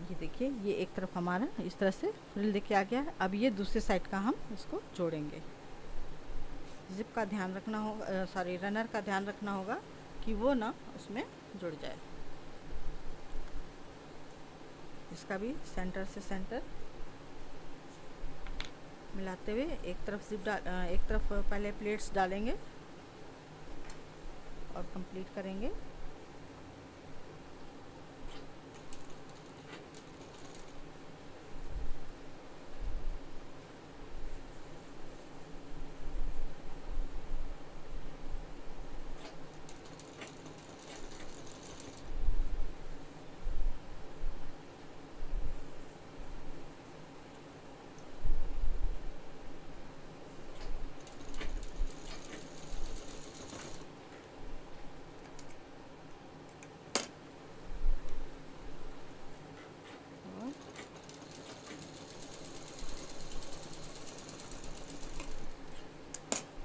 ये देखिए, ये एक तरफ हमारा इस तरह से फ्रिल देके आ गया है। अब ये दूसरे साइड का हम इसको जोड़ेंगे। ज़िप का ध्यान रखना होगा, सॉरी रनर का ध्यान रखना होगा कि वो ना उसमें जुड़ जाए। इसका भी सेंटर से सेंटर मिलाते हुए एक तरफ एक तरफ पहले प्लेट्स डालेंगे और कंप्लीट करेंगे।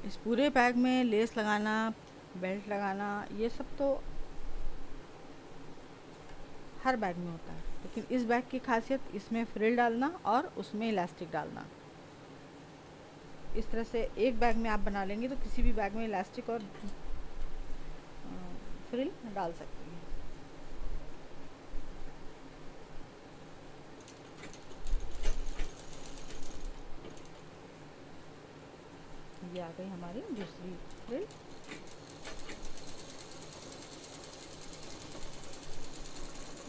इस पूरे बैग में लेस लगाना, बेल्ट लगाना, ये सब तो हर बैग में होता है, लेकिन इस बैग की खासियत इसमें फ्रिल डालना और उसमें इलास्टिक डालना। इस तरह से एक बैग में आप बना लेंगे तो किसी भी बैग में इलास्टिक और फ्रिल डाल सकते हैं। ये आ गई हमारी दूसरी फ्रिल।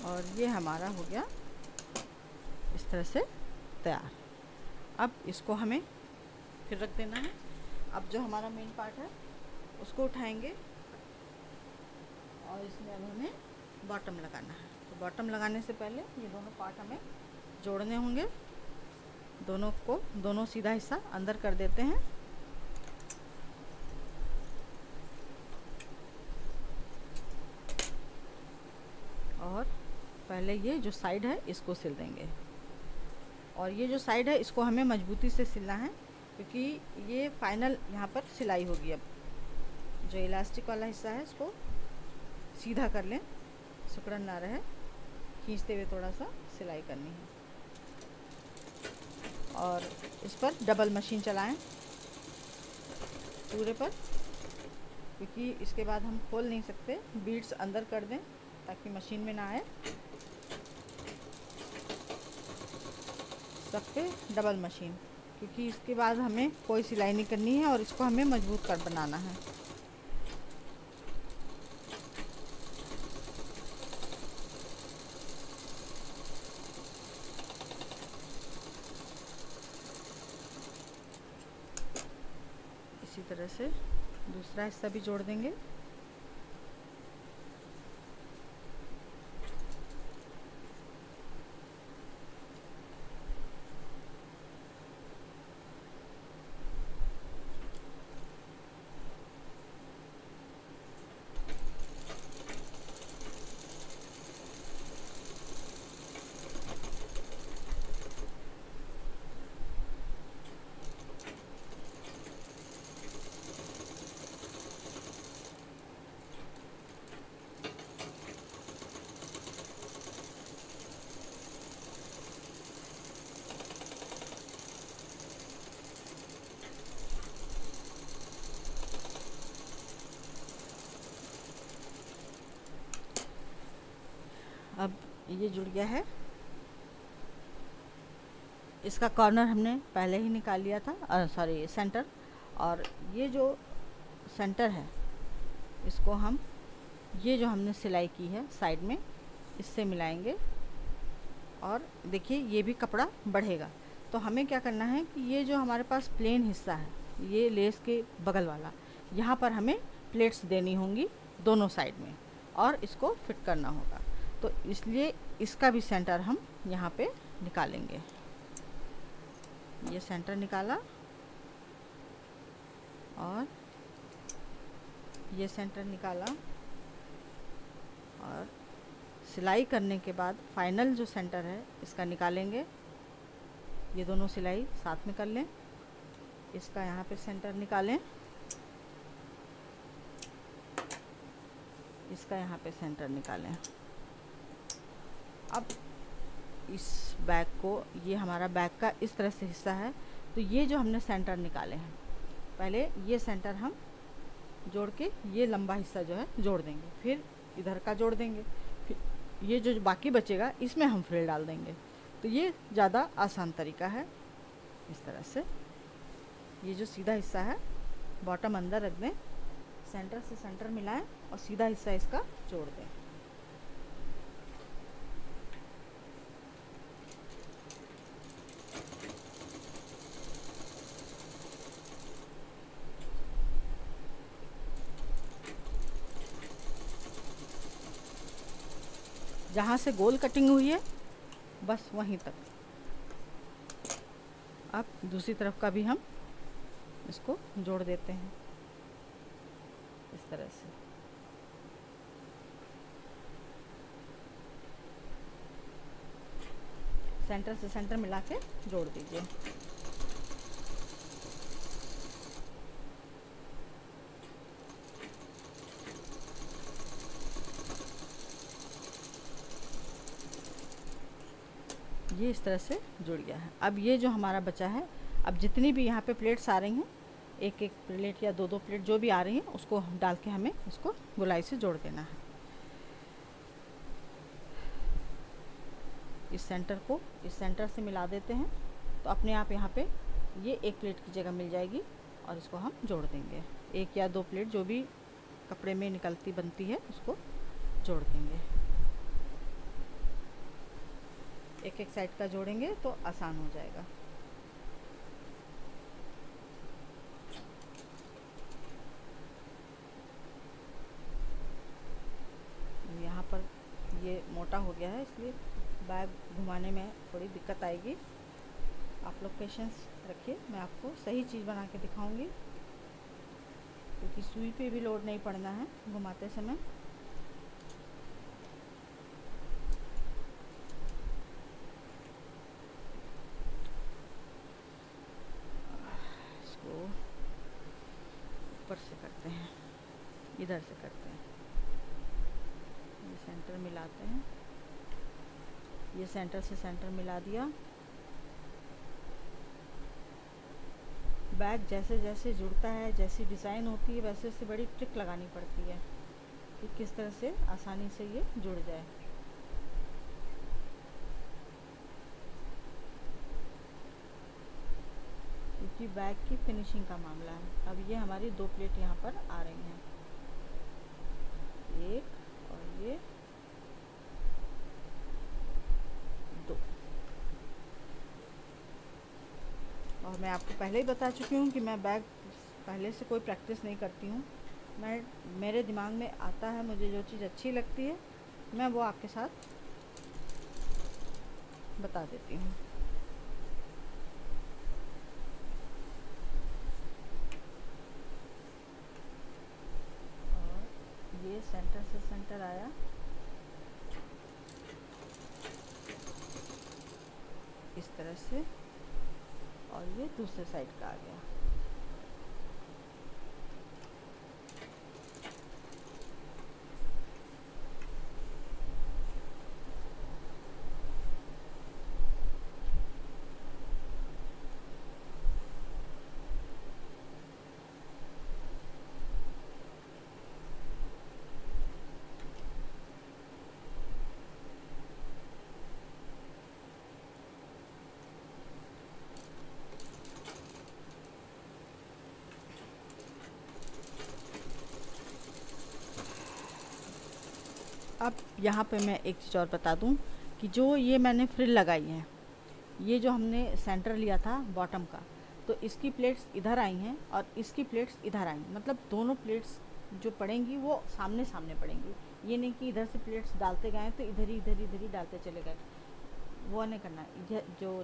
और ये हमारा हो गया इस तरह से तैयार। अब इसको हमें फिर रख देना है। अब जो हमारा मेन पार्ट है उसको उठाएंगे और इसमें अब हमें बॉटम लगाना है। तो बॉटम लगाने से पहले ये दोनों पार्ट हमें जोड़ने होंगे। दोनों सीधा हिस्सा अंदर कर देते हैं और पहले ये जो साइड है इसको सिल देंगे। और ये जो साइड है इसको हमें मजबूती से सिलना है, क्योंकि ये फाइनल यहाँ पर सिलाई होगी। अब जो इलास्टिक वाला हिस्सा है इसको सीधा कर लें, सिकुड़न ना रहे, खींचते हुए थोड़ा सा सिलाई करनी है। और इस पर डबल मशीन चलाएं पूरे पर, क्योंकि इसके बाद हम खोल नहीं सकते। बीड्स अंदर कर दें ताकि मशीन में ना आए। सब पे डबल मशीन, क्योंकि इसके बाद हमें कोई सिलाई नहीं करनी है और इसको हमें मजबूत कर बनाना है। इसी तरह से दूसरा हिस्सा भी जोड़ देंगे। ये जुड़ गया है। इसका कॉर्नर हमने पहले ही निकाल लिया था, सॉरी सेंटर। और ये जो सेंटर है इसको हम, ये जो हमने सिलाई की है साइड में, इससे मिलाएंगे। और देखिए ये भी कपड़ा बढ़ेगा। तो हमें क्या करना है कि ये जो हमारे पास प्लेन हिस्सा है, ये लेस के बगल वाला, यहाँ पर हमें प्लेट्स देनी होंगी दोनों साइड में, और इसको फिट करना होगा। तो इसलिए इसका भी सेंटर हम यहाँ पे निकालेंगे। ये सेंटर निकाला और ये सेंटर निकाला, और सिलाई करने के बाद फाइनल जो सेंटर है इसका निकालेंगे। ये दोनों सिलाई साथ में कर लें। इसका यहाँ पे सेंटर निकालें, इसका यहाँ पे सेंटर निकालें। अब इस बैग को, ये हमारा बैग का इस तरह से हिस्सा है, तो ये जो हमने सेंटर निकाले हैं, पहले ये सेंटर हम जोड़ के ये लंबा हिस्सा जो है जोड़ देंगे, फिर इधर का जोड़ देंगे, फिर ये जो बाकी बचेगा इसमें हम फ्रिल डाल देंगे। तो ये ज़्यादा आसान तरीका है। इस तरह से ये जो सीधा हिस्सा है बॉटम अंदर रख दें, सेंटर से सेंटर मिलाएं और सीधा हिस्सा इसका जोड़ दें। जहाँ से गोल कटिंग हुई है बस वहीं तक। अब दूसरी तरफ का भी हम इसको जोड़ देते हैं इस तरह से। सेंटर से सेंटर मिला के जोड़ दीजिए। ये इस तरह से जुड़ गया है। अब ये जो हमारा बचा है, अब जितनी भी यहाँ पे प्लेट्स आ रही हैं, एक एक प्लेट या दो दो प्लेट जो भी आ रही हैं, उसको डाल के हमें इसको गोलाई से जोड़ देना है। इस सेंटर को इस सेंटर से मिला देते हैं, तो अपने आप यहाँ पे ये एक प्लेट की जगह मिल जाएगी, और इसको हम जोड़ देंगे। एक या दो प्लेट जो भी कपड़े में निकलती बनती है उसको जोड़ देंगे। एक एक साइड का जोड़ेंगे तो आसान हो जाएगा। यहाँ पर ये मोटा हो गया है, इसलिए बैग घुमाने में थोड़ी दिक्कत आएगी। आप लोग पेशेंस रखिए, मैं आपको सही चीज़ बना के दिखाऊंगी, क्योंकि सुई पे भी लोड नहीं पड़ना है घुमाते समय। ऊपर से करते हैं, इधर से करते हैं। ये सेंटर मिलाते हैं, ये सेंटर से सेंटर मिला दिया। बैग जैसे जैसे जुड़ता है, जैसी डिज़ाइन होती है, वैसे वैसे बड़ी ट्रिक लगानी पड़ती है कि किस तरह से आसानी से ये जुड़ जाए। क्योंकि बैग की फिनिशिंग का मामला है। अब ये हमारी दो प्लेट यहाँ पर आ रही हैं, एक और ये दो। और मैं आपको पहले ही बता चुकी हूँ कि मैं बैग पहले से कोई प्रैक्टिस नहीं करती हूँ। मेरे दिमाग में आता है, मुझे जो चीज़ अच्छी लगती है मैं वो आपके साथ बता देती हूँ। और ये सेंटर से सेंटर आया, इस तरह से, और ये दूसरे साइड का आ गया। अब यहाँ पे मैं एक चीज़ और बता दूँ कि जो ये मैंने फ्रिल लगाई है, ये जो हमने सेंटर लिया था बॉटम का, तो इसकी प्लेट्स इधर आई हैं और इसकी प्लेट्स इधर आई, मतलब दोनों प्लेट्स जो पड़ेंगी वो सामने सामने पड़ेंगी। ये नहीं कि इधर से प्लेट्स डालते गए तो इधर ही डालते चले गए, वो नहीं करना। जो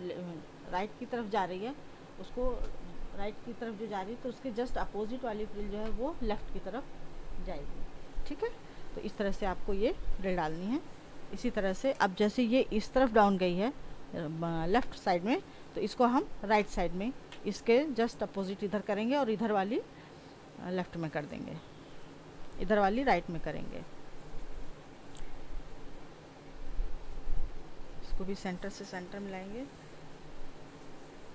राइट की तरफ जा रही है उसको, राइट की तरफ जो जा रही है तो उसके जस्ट अपोजिट वाली फ्रिल जो है वो लेफ़्ट की तरफ जाएगी। ठीक है, तो इस तरह से आपको ये फ्रिल डालनी है। इसी तरह से अब जैसे ये इस तरफ डाउन गई है लेफ़्ट साइड में, तो इसको हम राइट साइड में इसके जस्ट अपोजिट इधर करेंगे और इधर वाली लेफ़्ट में कर देंगे, इधर वाली राइट में करेंगे। इसको भी सेंटर से सेंटर मिलाएंगे।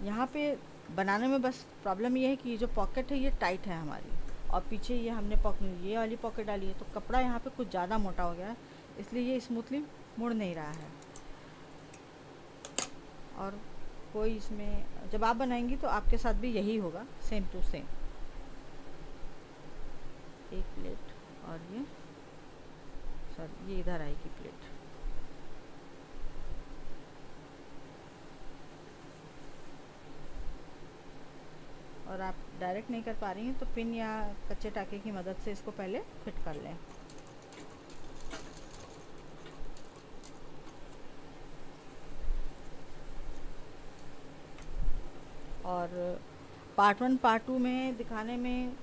यहाँ पे बनाने में बस प्रॉब्लम ये है कि ये जो पॉकेट है ये टाइट है हमारी, और पीछे ये हमने ये वाली पॉकेट डाली है, तो कपड़ा यहाँ पे कुछ ज़्यादा मोटा हो गया है, इसलिए ये स्मूथली मुड़ नहीं रहा है। और कोई इसमें जब आप बनाएंगी तो आपके साथ भी यही होगा, सेम टू सेम। एक प्लेट और ये सॉरी ये इधर आएगी प्लेट। और आप डायरेक्ट नहीं कर पा रही हैं तो पिन या कच्चे टाके की मदद से इसको पहले फिट कर लें। और पार्ट 1 पार्ट 2 में दिखाने में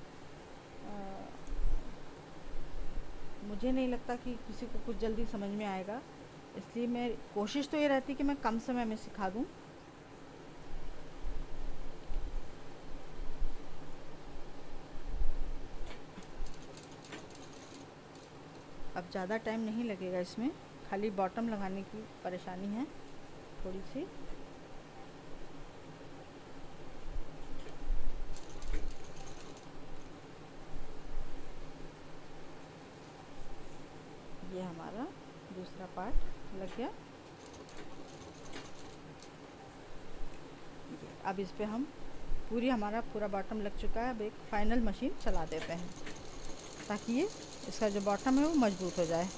मुझे नहीं लगता कि किसी को कुछ जल्दी समझ में आएगा, इसलिए मैं कोशिश तो ये रहती कि मैं कम समय में सिखा दूं। अब ज़्यादा टाइम नहीं लगेगा इसमें, खाली बॉटम लगाने की परेशानी है थोड़ी सी। ये हमारा दूसरा पार्ट लग गया। अब इस पे हम हमारा पूरा बॉटम लग चुका है। अब एक फाइनल मशीन चला देते हैं ताकि ये इसका जो बॉटम है वो मजबूत हो जाए।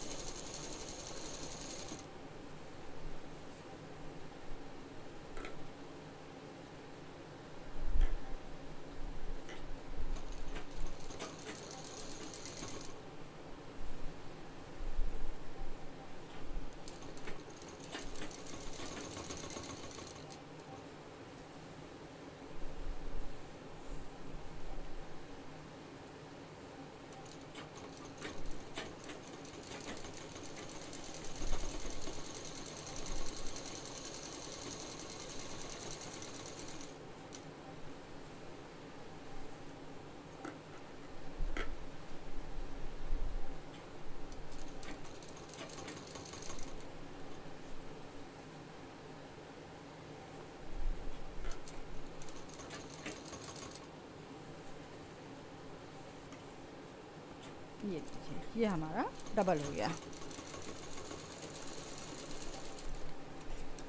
ये देखिए ये हमारा डबल हो गया,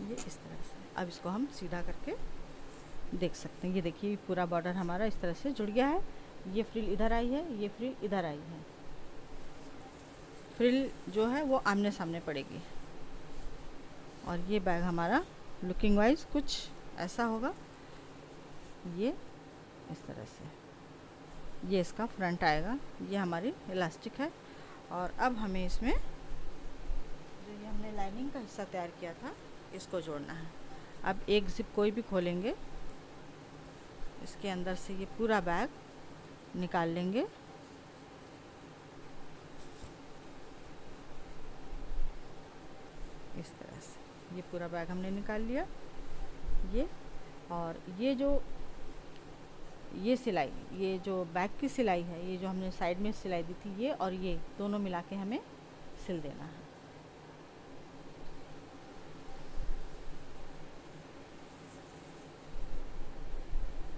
ये इस तरह से। अब इसको हम सीधा करके देख सकते हैं। ये देखिए पूरा बॉर्डर हमारा इस तरह से जुड़ गया है। ये फ्रिल इधर आई है, ये फ्रिल इधर आई है। फ्रिल जो है वो आमने सामने पड़ेगी। और ये बैग हमारा लुकिंग वाइज कुछ ऐसा होगा, ये इस तरह से। ये इसका फ्रंट आएगा, ये हमारी इलास्टिक है। और अब हमें इसमें जो ये हमने लाइनिंग का हिस्सा तैयार किया था इसको जोड़ना है। अब एक ज़िप कोई भी खोलेंगे, इसके अंदर से ये पूरा बैग निकाल लेंगे। इस तरह से ये पूरा बैग हमने निकाल लिया। ये और ये जो ये सिलाई, ये जो बैक की सिलाई है, ये जो हमने साइड में सिलाई दी थी, ये और ये दोनों मिला के हमें सिल देना है।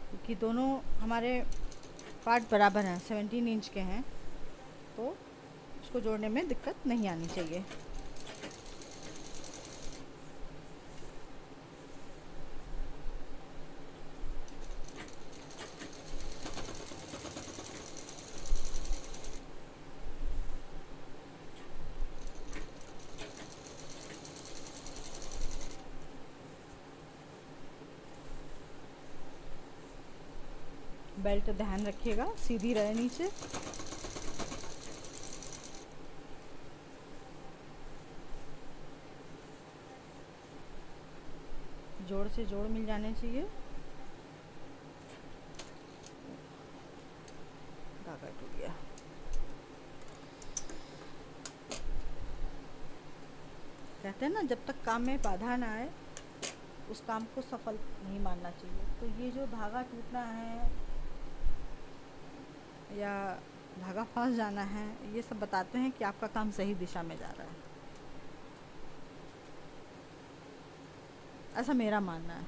क्योंकि दोनों हमारे पार्ट बराबर हैं, 17 इंच के हैं, तो उसको जोड़ने में दिक्कत नहीं आनी चाहिए। बेल्ट ध्यान रखिएगा सीधी रहे नीचे। जोड़ से जोड़ मिल जाने चाहिए। धागा टूट गया। कहते हैं ना, जब तक काम में बाधा ना आए उस काम को सफल नहीं मानना चाहिए। तो ये जो धागा टूटना है या धागा फंस जाना है, ये सब बताते हैं कि आपका काम सही दिशा में जा रहा है। ऐसा मेरा मानना है।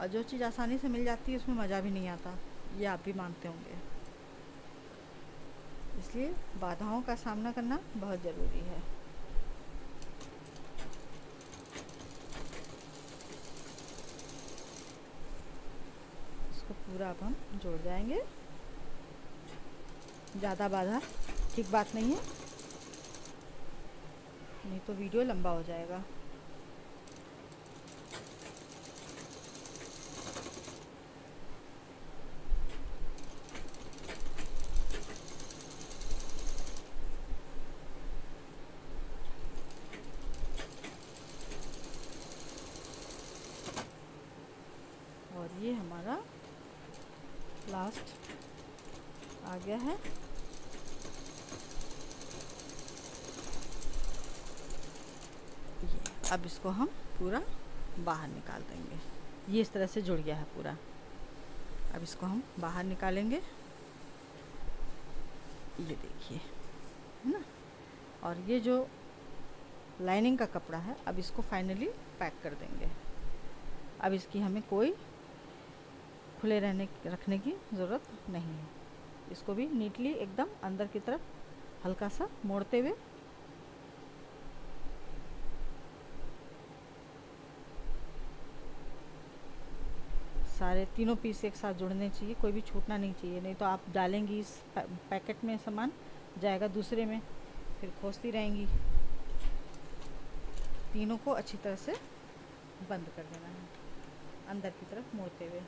और जो चीज़ आसानी से मिल जाती है उसमें मज़ा भी नहीं आता, ये आप भी मानते होंगे। इसलिए बाधाओं का सामना करना बहुत ज़रूरी है। इसको पूरा अब हम जोड़ जाएंगे। ज़्यादा बाधा ठीक बात नहीं है, नहीं तो वीडियो लंबा हो जाएगा। और ये हमारा लास्ट आ गया है। ये अब इसको हम पूरा बाहर निकाल देंगे। ये इस तरह से जुड़ गया है पूरा। अब इसको हम बाहर निकालेंगे, ये देखिए, है ना। और ये जो लाइनिंग का कपड़ा है, अब इसको फाइनली पैक कर देंगे। अब इसकी हमें कोई खुले रखने की ज़रूरत नहीं है। इसको भी नीटली एकदम अंदर की तरफ हल्का सा मोड़ते हुए सारे तीनों पीस एक साथ जुड़ने चाहिए, कोई भी छूटना नहीं चाहिए। नहीं तो आप डालेंगी इस पैकेट में सामान, जाएगा दूसरे में, फिर खोजती रहेंगी। तीनों को अच्छी तरह से बंद कर देना है अंदर की तरफ मोड़ते हुए।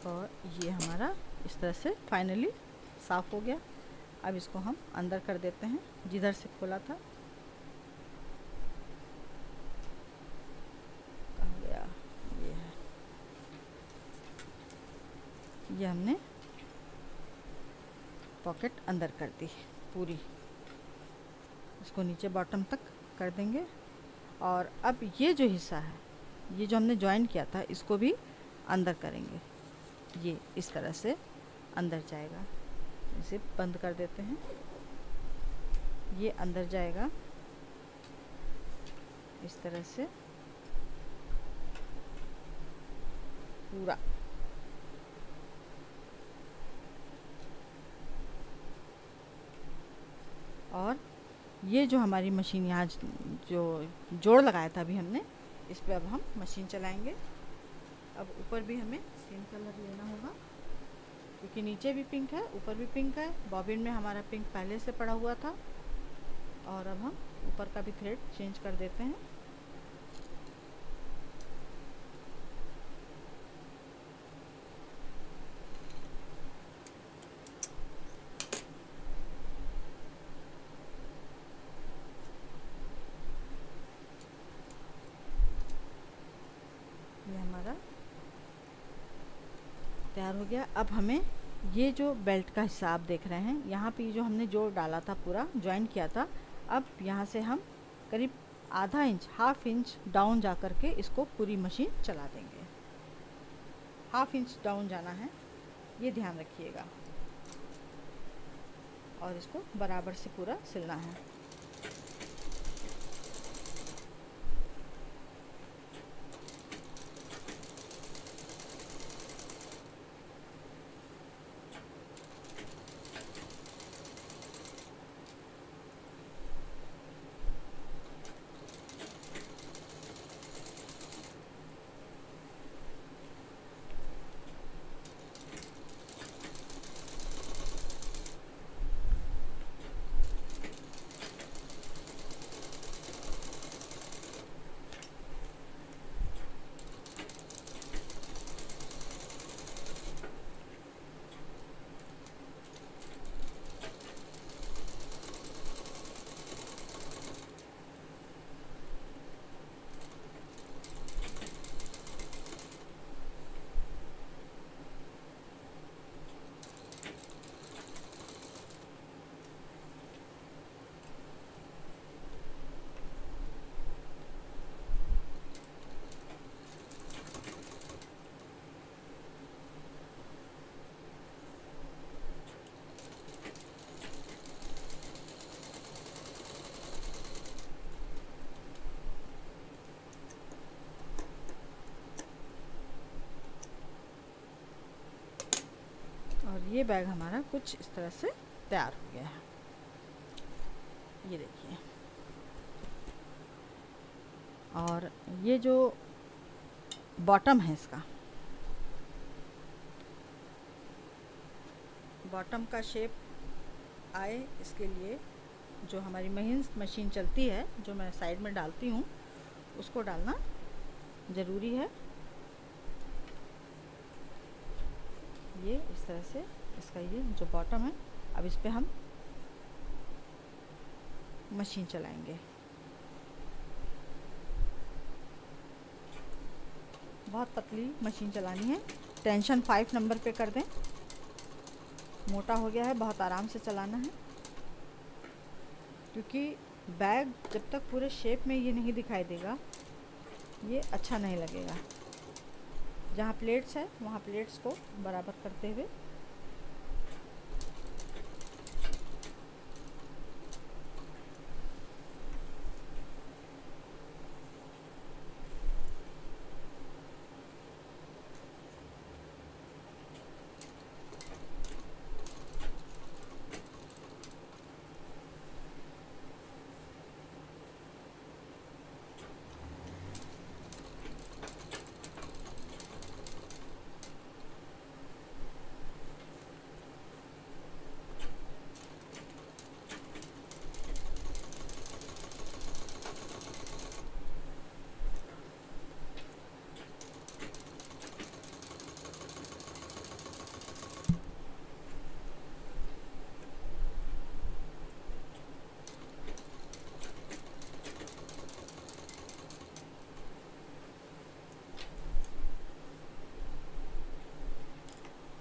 और ये हमारा इस तरह से फाइनली साफ़ हो गया। अब इसको हम अंदर कर देते हैं जिधर से खोला था। कहाँ गया? ये है। ये हमने पॉकेट अंदर कर दी पूरी। इसको नीचे बॉटम तक कर देंगे। और अब ये जो हिस्सा है, ये जो हमने जॉइन किया था, इसको भी अंदर करेंगे। ये इस तरह से अंदर जाएगा। इसे बंद कर देते हैं। ये अंदर जाएगा इस तरह से पूरा। और ये जो हमारी मशीन यहाँ जो जोड़ लगाया था अभी हमने, इस पे अब हम मशीन चलाएंगे। अब ऊपर भी हमें सेम कलर लेना होगा, क्योंकि नीचे भी पिंक है, ऊपर भी पिंक है। बॉबिन में हमारा पिंक पहले से पड़ा हुआ था। और अब हम ऊपर का भी थ्रेड चेंज कर देते हैं। ये हमारा तैयार हो गया। अब हमें ये जो बेल्ट का हिस्सा आप देख रहे हैं, यहाँ पे जो हमने जोड़ डाला था, पूरा ज्वाइन किया था, अब यहाँ से हम करीब आधा इंच, हाफ इंच डाउन जा कर के इसको पूरी मशीन चला देंगे। हाफ इंच डाउन जाना है, ये ध्यान रखिएगा। और इसको बराबर से पूरा सिलना है। ये बैग हमारा कुछ इस तरह से तैयार हो गया है। ये देखिए, और ये जो बॉटम है, इसका बॉटम का शेप आए, इसके लिए जो हमारी मशीन चलती है, जो मैं साइड में डालती हूँ, उसको डालना ज़रूरी है। ये इस तरह से इसका ये जो बॉटम है, अब इस पे हम मशीन चलाएंगे। बहुत पतली मशीन चलानी है, टेंशन 5 नंबर पे कर दें। मोटा हो गया है, बहुत आराम से चलाना है, क्योंकि बैग जब तक पूरे शेप में ये नहीं दिखाई देगा, ये अच्छा नहीं लगेगा। जहाँ प्लेट्स है वहाँ प्लेट्स को बराबर करते हुए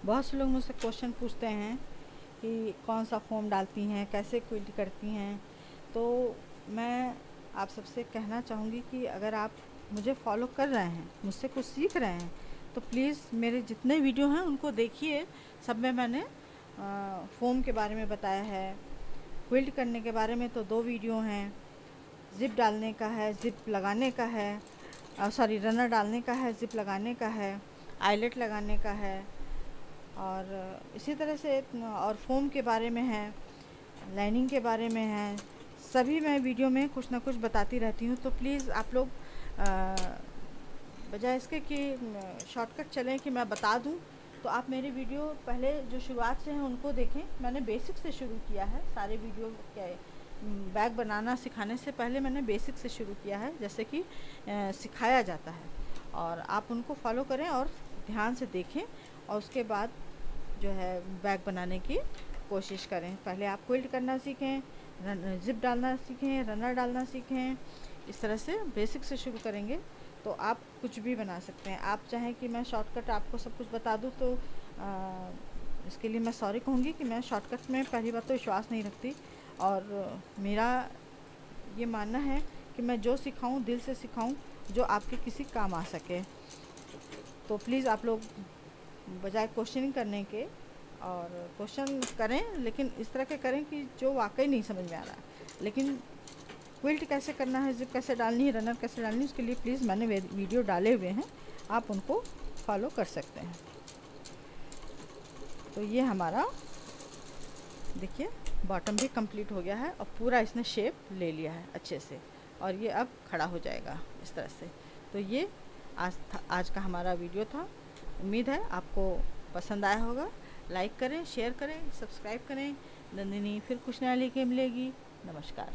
बहुत से लोग मुझसे क्वेश्चन पूछते हैं कि कौन सा फोम डालती हैं, कैसे क्विल्ट करती हैं। तो मैं आप सबसे कहना चाहूँगी कि अगर आप मुझे फॉलो कर रहे हैं, मुझसे कुछ सीख रहे हैं, तो प्लीज़ मेरे जितने वीडियो हैं उनको देखिए। सब में मैंने फोम के बारे में बताया है, क्विल्ट करने के बारे में तो 2 वीडियो हैं, ज़िप डालने का है, ज़िप लगाने का है, सॉरी रनर डालने का है, ज़िप लगाने का है, आइलेट लगाने का है, और इसी तरह से और फोम के बारे में है, लाइनिंग के बारे में है। सभी मैं वीडियो में कुछ ना कुछ बताती रहती हूँ। तो प्लीज़ आप लोग बजाय इसके कि शॉर्टकट चलें कि मैं बता दूँ, तो आप मेरे वीडियो पहले जो शुरुआत से हैं उनको देखें। मैंने बेसिक से शुरू किया है, सारे वीडियो के बैग बनाना सिखाने से पहले मैंने बेसिक से शुरू किया है, जैसे कि सिखाया जाता है, और आप उनको फॉलो करें और ध्यान से देखें, और उसके बाद जो है बैग बनाने की कोशिश करें। पहले आप क्विल्ट करना सीखें, ज़िप डालना सीखें, रनर डालना सीखें। इस तरह से बेसिक से शुरू करेंगे तो आप कुछ भी बना सकते हैं। आप चाहें कि मैं शॉर्टकट आपको सब कुछ बता दूं, तो इसके लिए मैं सॉरी कहूँगी कि मैं शॉर्टकट में पहली बात तो विश्वास नहीं रखती, और मेरा ये मानना है कि मैं जो सिखाऊं दिल से सिखाऊं, जो आपके किसी काम आ सके। तो प्लीज़ आप लोग बजाय क्वेश्चनिंग करने के, और क्वेश्चन करें लेकिन इस तरह के करें कि जो वाकई नहीं समझ में आ रहा है। लेकिन क्विल्ट कैसे करना है, ज़िप कैसे डालनी है, रनर कैसे डालनी है, उसके लिए प्लीज़ मैंने वीडियो डाले हुए हैं, आप उनको फॉलो कर सकते हैं। तो ये हमारा देखिए बॉटम भी कंप्लीट हो गया है, और पूरा इसने शेप ले लिया है अच्छे से, और ये अब खड़ा हो जाएगा इस तरह से। तो ये आज का हमारा वीडियो था। उम्मीद है आपको पसंद आया होगा। लाइक करें, शेयर करें, सब्सक्राइब करें। नंदिनी फिर कुछ नया लेके मिलेगी। नमस्कार।